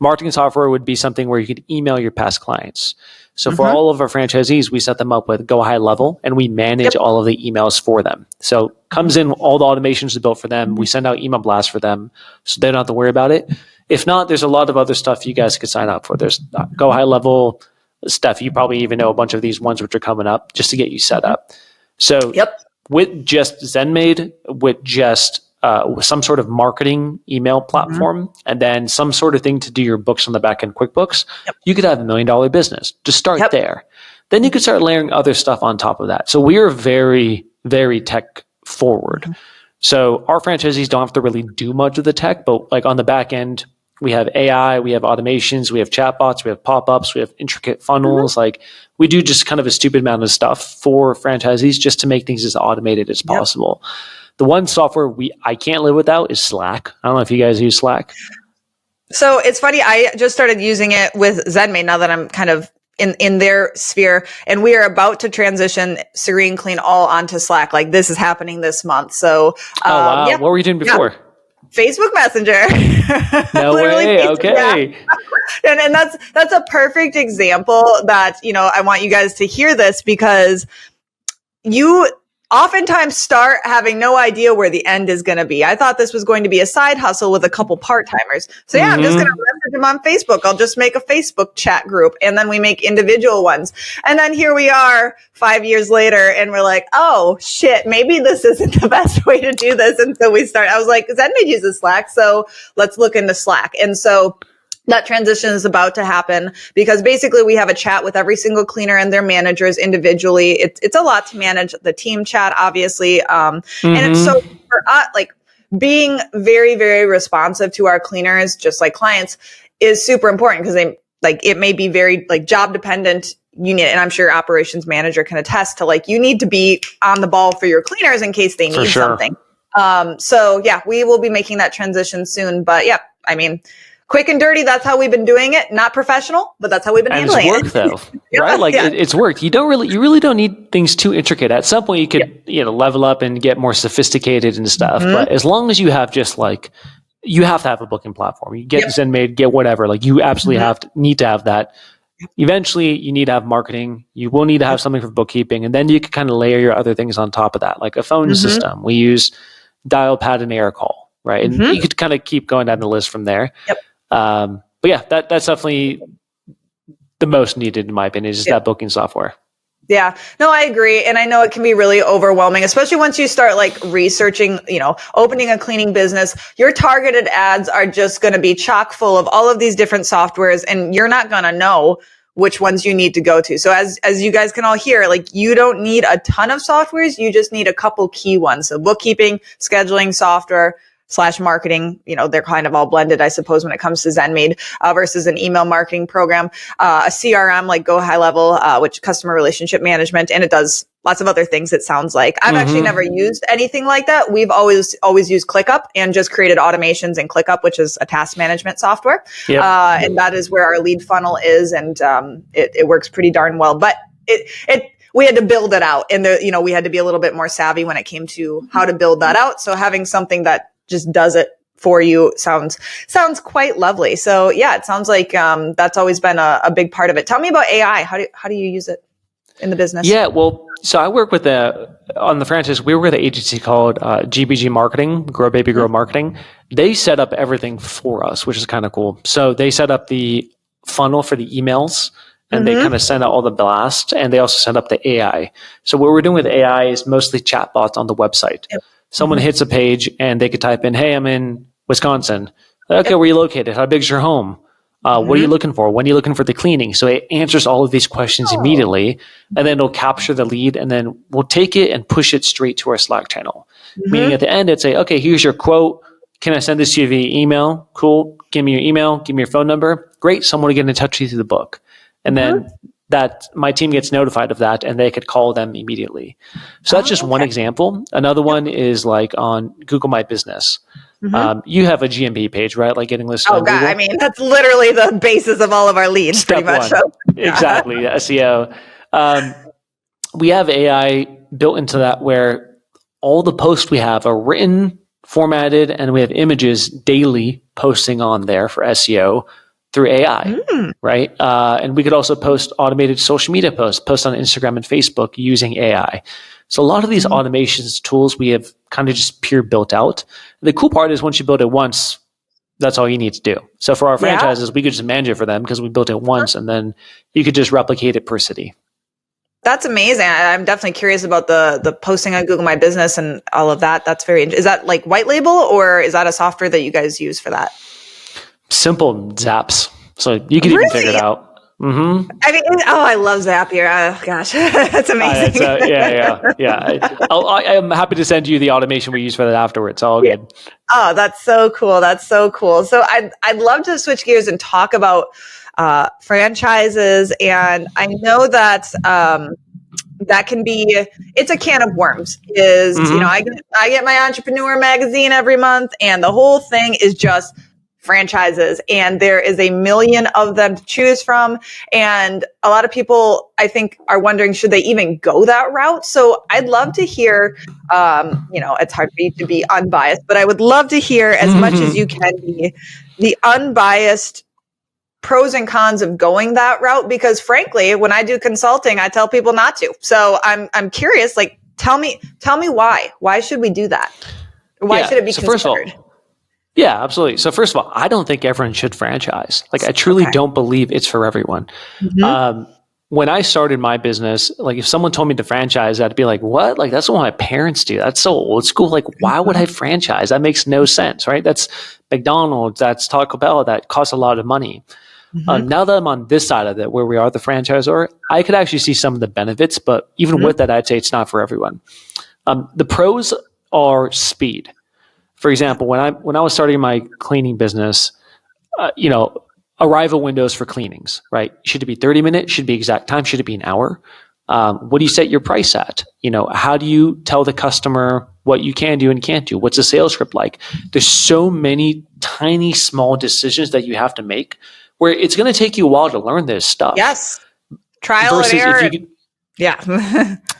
Marketing software would be something where you could email your past clients. So for all of our franchisees, we set them up with Go High Level, and we manage all of the emails for them. So comes in, all the automations are built for them. We send out email blasts for them, so they don't have to worry about it. If not, there's a lot of other stuff you guys could sign up for. There's Go High Level stuff. You probably even know a bunch of these ones which are coming up just to get you set up. So with just ZenMaid, with just some sort of marketing email platform, and then some sort of thing to do your books on the back end, QuickBooks, you could have $1 million business. Just start there. Then you could start layering other stuff on top of that. So we are very, very tech forward. So our franchisees don't have to really do much of the tech, but like on the back end, We have AI, we have automations, we have chatbots, we have pop-ups, we have intricate funnels. Like we do just kind of a stupid amount of stuff for franchisees just to make things as automated as possible. The one software I can't live without is Slack. I don't know if you guys use Slack. So it's funny. I just started using it with ZenMaid now that I'm kind of in their sphere, and we are about to transition Serene Clean all onto Slack. Like this is happening this month. So, wow. What were you doing before? Yeah. Facebook Messenger. No way. Okay. And that's a perfect example that, I want you guys to hear this, because you oftentimes start having no idea where the end is going to be. I thought this was going to be a side hustle with a couple part-timers. So I'm just going to message them on Facebook. I'll just make a Facebook chat group, and then we make individual ones. And then here we are 5 years later, and we're like, oh shit, maybe this isn't the best way to do this. And so I was like, ZenMaid uses Slack, so let's look into Slack. And so that transition is about to happen, because basically we have a chat with every single cleaner and their managers individually. It's a lot to manage the team chat, obviously. And it's so for us, like being very, very responsive to our cleaners, just like clients, is super important, because it may be very like job dependent. And I'm sure operations manager can attest to you need to be on the ball for your cleaners in case they need something. So we will be making that transition soon, but quick and dirty. That's how we've been doing it. Not professional, but that's how we've been handling it. It's worked though, right? It's worked. You really don't need things too intricate. At some point you could, level up and get more sophisticated and stuff. But as long as you have just you have to have a booking platform. You get ZenMaid, get whatever. You absolutely need to have that. Eventually you need to have marketing. You will need to have something for bookkeeping. And then you can kind of layer your other things on top of that, like a phone system. We use dial, pad, and air call, right? And you could kind of keep going down the list from there. But that's definitely the most needed in my opinion, is just that booking software. Yeah, no, I agree. And I know it can be really overwhelming, especially once you start researching, opening a cleaning business. Your targeted ads are just going to be chock full of all of these different softwares, and you're not going to know which ones you need to go to. So as you guys can all hear, you don't need a ton of softwares. You just need a couple key ones. So bookkeeping, scheduling software, /marketing, they're kind of all blended, I suppose, when it comes to ZenMaid versus an email marketing program, a CRM like Go High Level, which customer relationship management, and it does lots of other things. It sounds like I've actually never used anything like that. We've always used ClickUp and just created automations in ClickUp, which is a task management software, and that is where our lead funnel is, and it works pretty darn well. But we had to build it out, and we had to be a little bit more savvy when it came to how to build that out. So having something that just does it for you sounds quite lovely. So it sounds like that's always been a big part of it. Tell me about AI. How do you use it in the business? Yeah, well, so I work on the franchise. We work with an agency called GBG Marketing, Grow Baby Grow Marketing. They set up everything for us, which is kind of cool. So they set up the funnel for the emails, and they kind of send out all the blasts, and they also set up the AI. So what we're doing with AI is mostly chatbots on the website. Someone hits a page and they could type in, hey, I'm in Wisconsin. Okay, where are you located? How big's your home? What are you looking for? When are you looking for the cleaning? So it answers all of these questions immediately, and then it'll capture the lead, and then we'll take it and push it straight to our Slack channel. Meaning at the end, it'd say, okay, here's your quote. Can I send this to you via email? Cool. Give me your email. Give me your phone number. Great. Someone will get in touch with you through the book. And then that my team gets notified of that, and they could call them immediately. So that's just one example. Another one is on Google My Business. You have a GMB page, right? Getting listed on Google. I mean, that's literally the basis of all of our leads. Step pretty much. one. So, Exactly. SEO. We have AI built into that, where all the posts we have are written, formatted, and we have images daily posting on there for SEO through AI, right? And we could also post automated social media post on Instagram and Facebook using AI. So a lot of these automations tools we have kind of just pure built out. The cool part is once you build it once, that's all you need to do. So for our franchises, we could just manage it for them because we built it once, and then you could just replicate it per city. That's amazing. I'm definitely curious about the posting on Google My Business and all of that. That's is that white label, or is that a software that you guys use for that? Simple Zaps. So you can even figure it out. Mm-hmm. I mean, I love Zapier. Oh gosh, that's amazing. I'm happy to send you the automation we use for that afterwards. All Yeah. good. Oh, that's so cool. That's so cool. So I'd love to switch gears and talk about franchises. And I know that that can be, it's a can of worms. I get my entrepreneur magazine every month, and the whole thing is just franchises, and there is a million of them to choose from. And a lot of people, I think, are wondering, should they even go that route? So I'd love to hear, it's hard for you to be unbiased, but I would love to hear as much as you can be the unbiased pros and cons of going that route, because frankly, when I do consulting, I tell people not to. So I'm curious, like, tell me why should we do that? Why should it be considered? Yeah, absolutely. So first of all, I don't think everyone should franchise. Like, I truly don't believe it's for everyone. Mm-hmm. When I started my business, like, if someone told me to franchise, I'd be like, what? Like, that's what my parents do. That's so old school. Like, why would I franchise? That makes no sense, right? That's McDonald's, that's Taco Bell, that costs a lot of money. Mm-hmm. Now that I'm on this side of it, where we are the franchisor, I could actually see some of the benefits, but even with that, I'd say it's not for everyone. The pros are speed. For example, when I was starting my cleaning business, arrival windows for cleanings, right? Should it be 30 minutes? Should it be exact time? Should it be an hour? What do you set your price at? How do you tell the customer what you can do and can't do? What's the sales script like? There's so many tiny, small decisions that you have to make where it's going to take you a while to learn this stuff. Yes. Trial and error.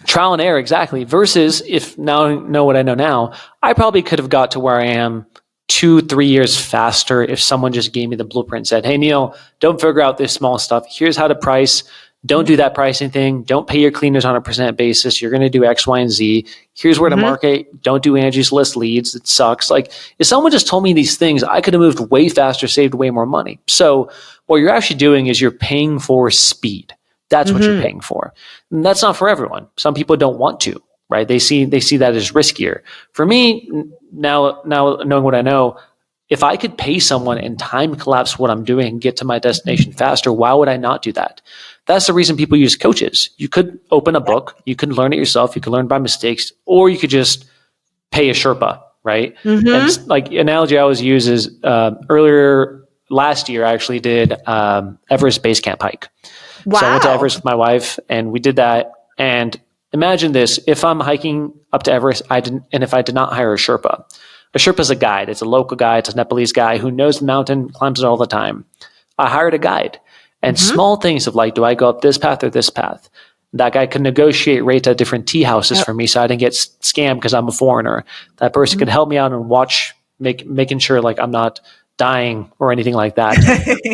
Trial and error, exactly. Versus if now I know what I know now, I probably could have got to where I am 2-3 years faster if someone just gave me the blueprint and said, hey, Neel, don't figure out this small stuff. Here's how to price. Don't do that pricing thing. Don't pay your cleaners on a percent basis. You're going to do X, Y, and Z. Here's where to market. Don't do Angie's List leads. It sucks. Like, if someone just told me these things, I could have moved way faster, saved way more money. So what you're actually doing is you're paying for speed. That's what you're paying for. And that's not for everyone. Some people don't want to, right? They see that as riskier. For me, now knowing what I know, if I could pay someone and time collapse what I'm doing and get to my destination faster, why would I not do that? That's the reason people use coaches. You could open a book, you could learn it yourself, you could learn by mistakes, or you could just pay a Sherpa, right? And like, analogy I always use is earlier last year, I actually did Everest Base Camp hike. Wow. So I went to Everest with my wife and we did that. And imagine this, if I'm hiking up to Everest, if I did not hire a Sherpa. A Sherpa is a guide. It's a local guide. It's a Nepalese guy who knows the mountain, climbs it all the time. I hired a guide. And small things of like, do I go up this path or this path? That guy could negotiate rates at different tea houses for me so I didn't get scammed because I'm a foreigner. That person could help me out and watch, making sure like I'm not dying or anything like that.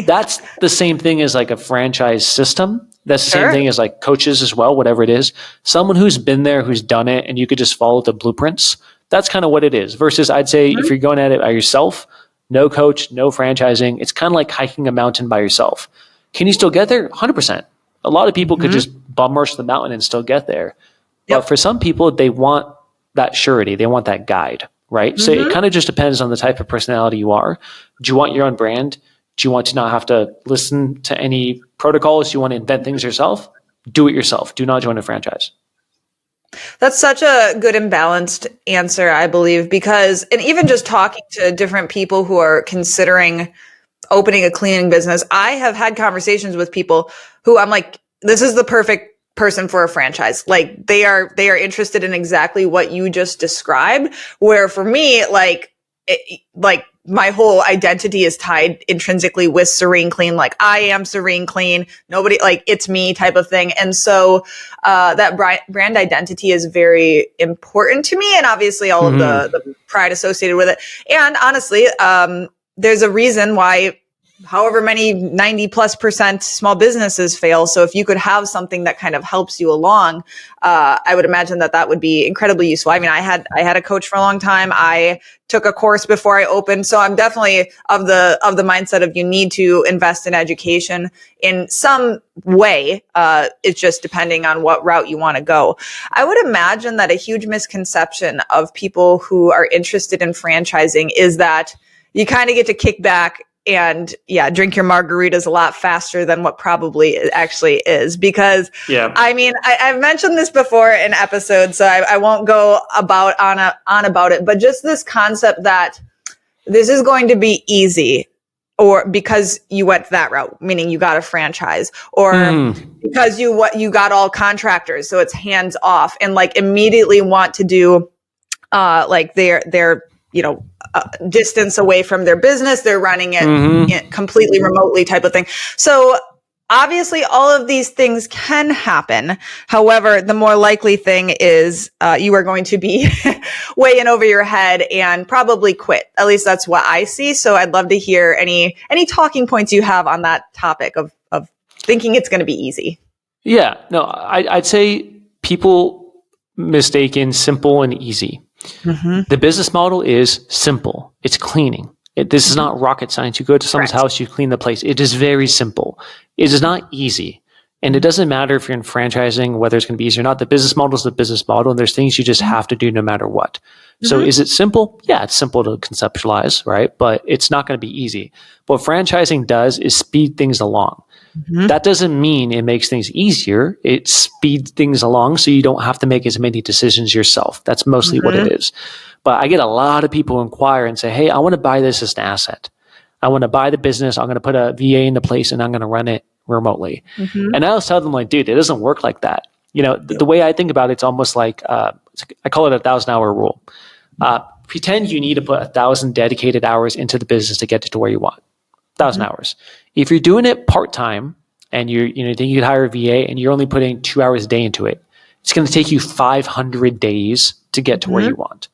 That's the same thing as like a franchise system. That's the same thing as like coaches as well, whatever it is. Someone who's been there, who's done it, and you could just follow the blueprints. That's kind of what it is. Versus I'd say if you're going at it by yourself, no coach, no franchising, it's kind of like hiking a mountain by yourself. Can you still get there? 100%. A lot of people could just bum rush the mountain and still get there. But for some people, they want that surety. They want that guide, right? So it kind of just depends on the type of personality you are. Do you want your own brand? Do you want to not have to listen to any protocols? Do you want to invent things yourself? Do it yourself. Do not join a franchise. That's such a good and balanced answer, I believe, because, and even just talking to different people who are considering opening a cleaning business, I have had conversations with people who I'm like, this is the perfect person for a franchise. Like they are interested in exactly what you just described. Where for me, like my whole identity is tied intrinsically with Serene Clean. Like I am Serene Clean. Nobody, like it's me type of thing. And so, that brand identity is very important to me. And obviously all of the pride associated with it. And honestly, there's a reason why however many 90+% small businesses fail. So if you could have something that kind of helps you along, I would imagine that would be incredibly useful. I mean, I had a coach for a long time. I took a course before I opened. So I'm definitely of the mindset of you need to invest in education in some way. It's just depending on what route you want to go. I would imagine that a huge misconception of people who are interested in franchising is that you kind of get to kick back and drink your margaritas a lot faster than what probably it actually is. Because I mean, I've mentioned this before in episodes, so I won't go on about it, but just this concept that this is going to be easy, or because you went that route, meaning you got a franchise, or because you got all contractors, so it's hands off, and like immediately want to do like their distance away from their business, they're running it completely remotely type of thing. So obviously all of these things can happen. However, the more likely thing is you are going to be way in over your head and probably quit. At least that's what I see. So I'd love to hear any talking points you have on that topic of thinking it's going to be easy. Yeah, no, I'd say people mistaken simple and easy. The business model is simple. It's cleaning. This is not rocket science. You go to someone's house, you clean the place. It is very simple. It is not easy. And it doesn't matter if you're in franchising, whether it's going to be easy or not. The business model is the business model, and there's things you just have to do no matter what. So is it simple? Yeah, it's simple to conceptualize, right? But it's not going to be easy. What franchising does is speed things along. That doesn't mean it makes things easier. It speeds things along so you don't have to make as many decisions yourself. That's mostly what it is. But I get a lot of people inquire and say, hey, I want to buy this as an asset. I want to buy the business. I'm going to put a VA into place and I'm going to run it remotely. And I always tell them, like, dude, it doesn't work like that. You know, the way I think about it, it's almost like, I call it 1,000-hour rule. Pretend you need to put 1,000 dedicated hours into the business to get it to where you want. 1,000 hours. If you're doing it part-time and you think you could hire a VA and you're only putting 2 hours a day into it, it's going to take you 500 days to get to where you want.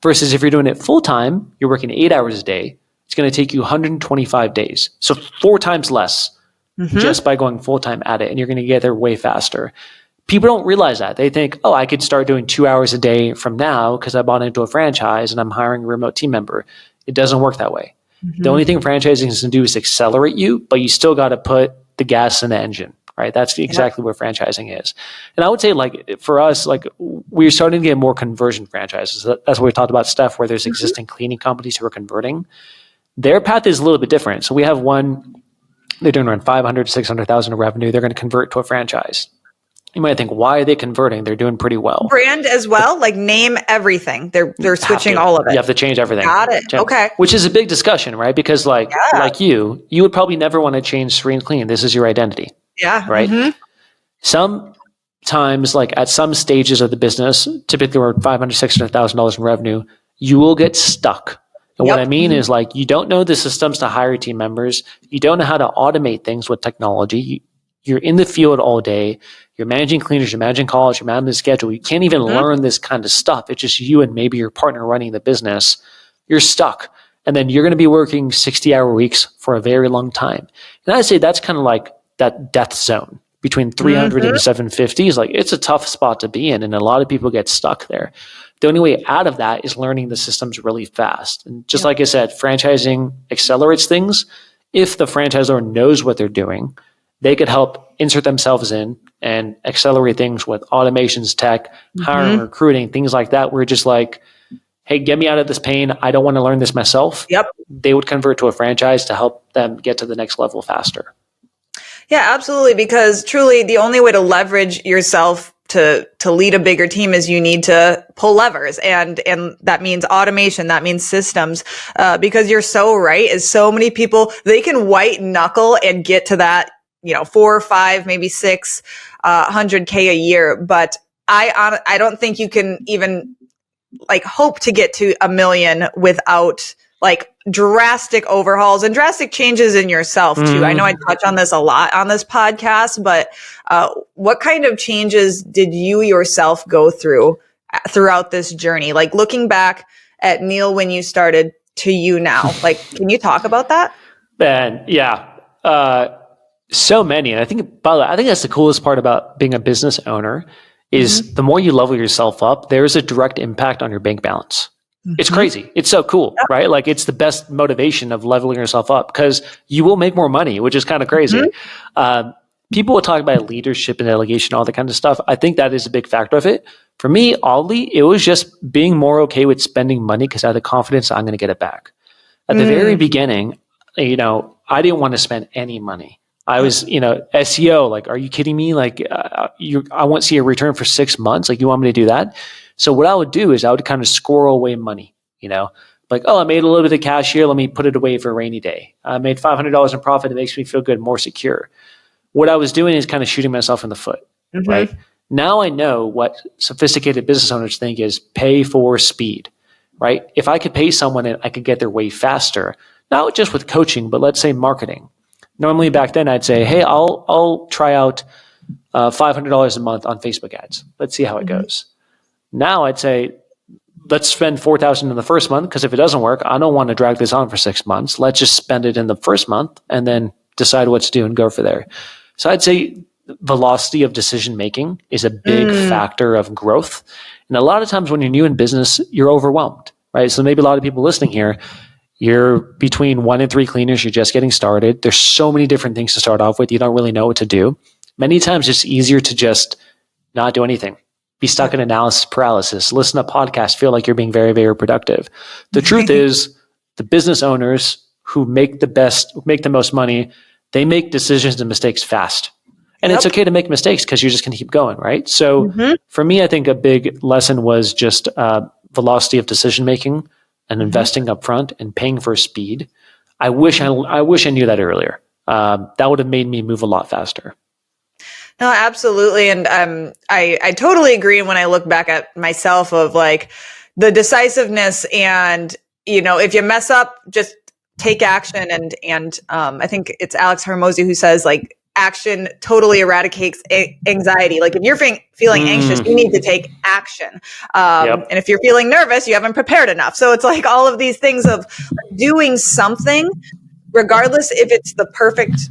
Versus if you're doing it full-time, you're working 8 hours a day, it's going to take you 125 days. So 4 times less just by going full-time at it, and you're going to get there way faster. People don't realize that. They think, oh, I could start doing 2 hours a day from now because I bought into a franchise and I'm hiring a remote team member. It doesn't work that way. The only thing franchising is going to do is accelerate you, but you still got to put the gas in the engine, right? That's exactly what franchising is. And I would say, like, for us, like, we're starting to get more conversion franchises. That's what we talked about, Steph, where there's existing cleaning companies who are converting. Their path is a little bit different. So we have one, they're doing around 500 to 600,000 of revenue. They're going to convert to a franchise. You might think, why are they converting? They're doing pretty well. Brand as well, like name everything. They're switching all of it. You have to change everything. Got it. Okay. Which is a big discussion, right? Because like you would probably never want to change Serene Clean. This is your identity. Yeah. Right. Sometimes, like at some stages of the business, typically we're $500,000, $600,000 in revenue, you will get stuck. And what I mean is, like, you don't know the systems to hire team members. You don't know how to automate things with technology. You're in the field all day. You're managing cleaners, you're managing calls, you're managing the schedule. You can't even learn this kind of stuff. It's just you and maybe your partner running the business. You're stuck. And then you're going to be working 60-hour weeks for a very long time. And I'd say that's kind of like that death zone between 300 and 750 is like, it's a tough spot to be in. And a lot of people get stuck there. The only way out of that is learning the systems really fast. And just like I said, franchising accelerates things. If the franchisor knows what they're doing, they could help insert themselves in and accelerate things with automations, tech, hiring, recruiting, things like that. We're just like, hey, get me out of this pain. I don't want to learn this myself. They would convert to a franchise to help them get to the next level faster. Yeah, absolutely. Because truly the only way to leverage yourself to lead a bigger team is you need to pull levers, and that means automation, that means systems, because you're so right, is so many people, they can white knuckle and get to that, 4 or 5, maybe 6, 100K a year. But I don't think you can even like hope to get to $1 million without like drastic overhauls and drastic changes in yourself too. I know I touch on this a lot on this podcast, but what kind of changes did you yourself go throughout this journey? Like looking back at Neel when you started to you now, like, can you talk about that? Man, so many. And I think, by the way, I think that's the coolest part about being a business owner is the more you level yourself up, there's a direct impact on your bank balance. It's crazy. It's so cool, right? Like it's the best motivation of leveling yourself up because you will make more money, which is kind of crazy. People will talk about leadership and delegation, all that kind of stuff. I think that is a big factor of it. For me, oddly, it was just being more okay with spending money because I had the confidence I'm going to get it back. At the very beginning, I didn't want to spend any money. I was, SEO, like, are you kidding me? Like, I won't see a return for 6 months. Like, you want me to do that? So what I would do is I would kind of squirrel away money, like, oh, I made a little bit of cash here. Let me put it away for a rainy day. I made $500 in profit. It makes me feel good, more secure. What I was doing is kind of shooting myself in the foot, right? Now I know what sophisticated business owners think is pay for speed, right? If I could pay someone and I could get their way faster, not just with coaching, but let's say marketing. Normally back then I'd say, hey, I'll try out $500 a month on Facebook ads. Let's see how it goes. Now I'd say, let's spend $4,000 in the first month, because if it doesn't work, I don't want to drag this on for 6 months. Let's just spend it in the first month and then decide what to do and go for there. So I'd say velocity of decision making is a big factor of growth. And a lot of times when you're new in business, you're overwhelmed, right? So maybe a lot of people listening here, you're between 1 and 3 cleaners, you're just getting started. There's so many different things to start off with. You don't really know what to do. Many times it's easier to just not do anything. Be stuck in analysis paralysis, listen to podcasts, feel like you're being very, very productive. The truth is, the business owners who make the most money, they make decisions and mistakes fast. And it's okay to make mistakes, because you're just going to keep going, right? So for me, I think a big lesson was just velocity of decision making and investing upfront and paying for speed. I wish I knew that earlier. That would have made me move a lot faster. No, absolutely. And I totally agree when I look back at myself of like the decisiveness and, if you mess up, just take action. And I think it's Alex Hormozy who says like action totally eradicates anxiety. Like if you're feeling anxious, you need to take action. And if you're feeling nervous, you haven't prepared enough. So it's like all of these things of doing something, regardless if it's the perfect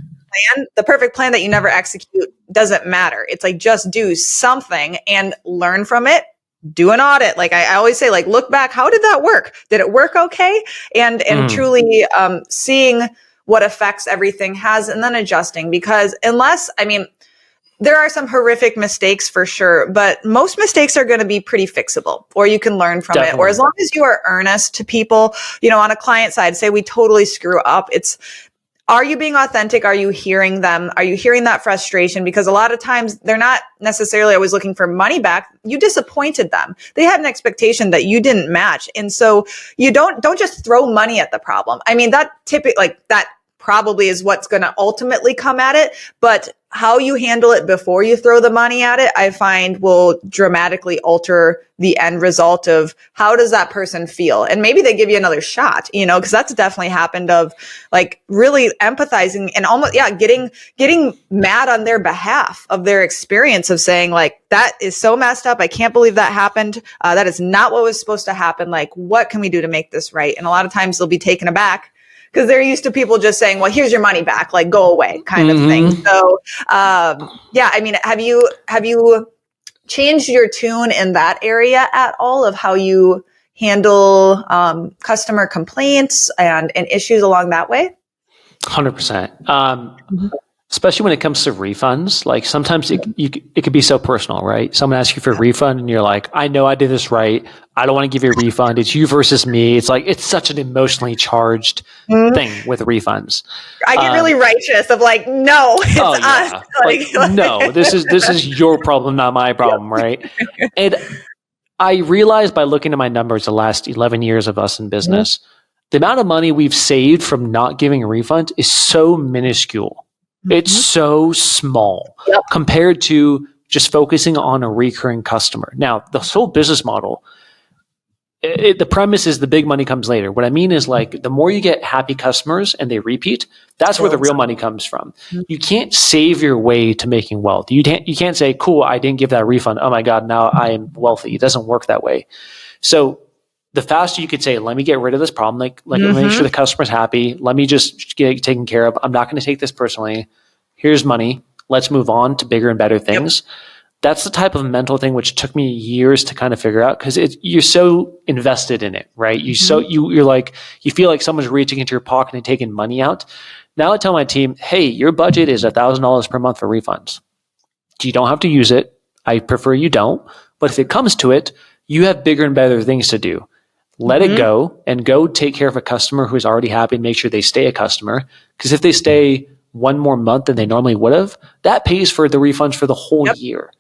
plan that you never execute doesn't matter. It's like, just do something and learn from it. Do an audit. Like I always say, like, look back. How did that work? Did it work okay? And truly seeing what effects everything has and then adjusting, because there are some horrific mistakes for sure, but most mistakes are going to be pretty fixable, or you can learn from it. Or as long as you are earnest to people, on a client side, say we totally screw up. Are you being authentic? Are you hearing them? Are you hearing that frustration? Because a lot of times they're not necessarily always looking for money back. You disappointed them. They had an expectation that you didn't match. And so you don't just throw money at the problem. That probably is what's going to ultimately come at it. But how you handle it before you throw the money at it, I find will dramatically alter the end result of how does that person feel? And maybe they give you another shot, because that's definitely happened, of like really empathizing and almost, getting mad on their behalf of their experience of saying like, that is so messed up. I can't believe that happened. That is not what was supposed to happen. Like, what can we do to make this right? And a lot of times they'll be taken aback, because they're used to people just saying, well, here's your money back, like go away kind of thing. So, have you changed your tune in that area at all of how you handle customer complaints and issues along that way? 100%. Especially when it comes to refunds, like sometimes it could be so personal, right? Someone asks you for a refund and you're like, I know I did this right. I don't want to give you a refund. It's you versus me. It's like, it's such an emotionally charged thing with refunds. I get really righteous of like, no, it's us. No, this is your problem, not my problem, right? And I realized by looking at my numbers the last 11 years of us in business, the amount of money we've saved from not giving a refund is so minuscule. It's so small compared to just focusing on a recurring customer. Now, the whole business model, the premise is the big money comes later. What I mean is like the more you get happy customers and they repeat, that's where the real money comes from. You can't save your way to making wealth. You can't say, cool, I didn't give that refund. Oh my God, now I am wealthy. It doesn't work that way. So the faster you could say, let me get rid of this problem, like make sure the customer's happy. Let me just get it taken care of. I'm not going to take this personally. Here's money. Let's move on to bigger and better things. That's the type of mental thing which took me years to kind of figure out, because you're so invested in it, right? You're like, you feel like someone's reaching into your pocket and taking money out. Now I tell my team, hey, your budget is $1,000 per month for refunds. You don't have to use it. I prefer you don't. But if it comes to it, you have bigger and better things to do. let it go and go take care of a customer who's already happy and make sure they stay a customer. Because if they stay one more month than they normally would have, that pays for the refunds for the whole year.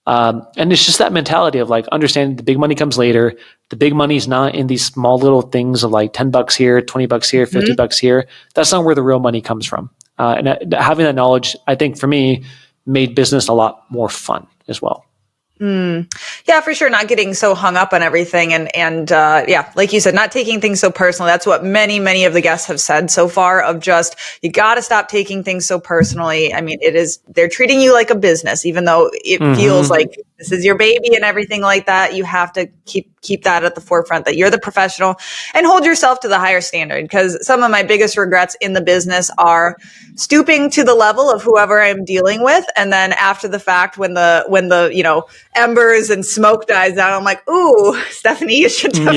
And it's just that mentality of like understanding the big money comes later. The big money is not in these small little things of like $10 here, $20 here, $50 here. That's not where the real money comes from. And having that knowledge, I think for me, made business a lot more fun as well. Yeah, for sure. Not getting so hung up on everything. And yeah, like you said, not taking things so personally. That's what many of the guests have said so far of just, you got to stop taking things so personally. I mean, they're treating you like a business, even though it feels like this is your baby and everything like that. You have to keep that at the forefront, that you're the professional and hold yourself to the higher standard. Because some of my biggest regrets in the business are stooping to the level of whoever I'm dealing with. And then after the fact, when the embers and smoke dies down, I'm like, ooh, Stephanie, you shouldn't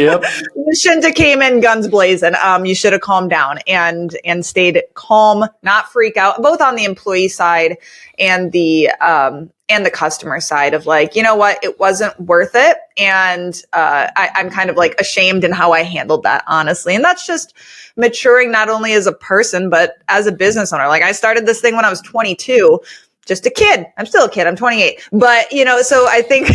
have came in guns blazing. You should have calmed down and stayed calm, not freak out, both on the employee side and the customer side of like, you know what, it wasn't worth it. And I'm kind of like ashamed in how I handled that, honestly. And that's just maturing not only as a person, but as a business owner. Like I started this thing when I was 22, just a kid. I'm still a kid. I'm 28. But, so I think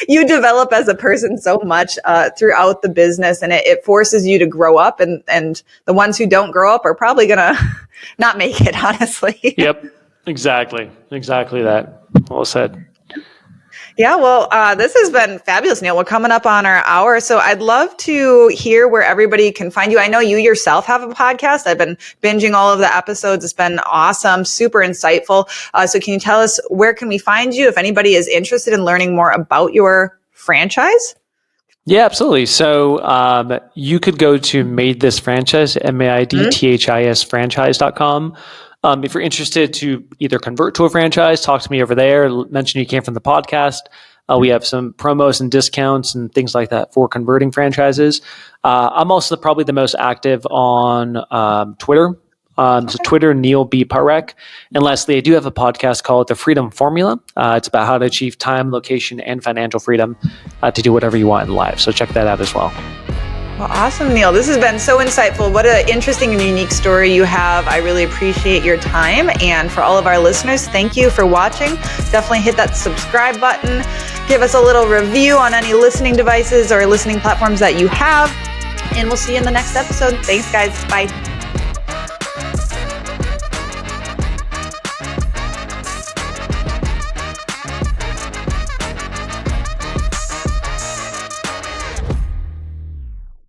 you develop as a person so much throughout the business, and it forces you to grow up. And the ones who don't grow up are probably going to not make it, honestly. Yep. Exactly that. Well said. Yeah, well, this has been fabulous, Neel. We're coming up on our hour, so I'd love to hear where everybody can find you. I know you yourself have a podcast. I've been binging all of the episodes. It's been awesome, super insightful. So can you tell us where can we find you if anybody is interested in learning more about your franchise? Yeah, absolutely. So you could go to Made This Franchise, MAIDTHIS franchise.com. If you're interested to either convert to a franchise, talk to me over there. Mention you came from the podcast. We have some promos and discounts and things like that for converting franchises. I'm also probably the most active on Twitter. So Twitter, Neel B. Parekh. And lastly, I do have a podcast called The Freedom Formula. It's about how to achieve time, location, and financial freedom to do whatever you want in life. So check that out as well. Well, awesome, Neel. This has been so insightful. What an interesting and unique story you have. I really appreciate your time. And for all of our listeners, thank you for watching. Definitely hit that subscribe button. Give us a little review on any listening devices or listening platforms that you have. And we'll see you in the next episode. Thanks, guys. Bye.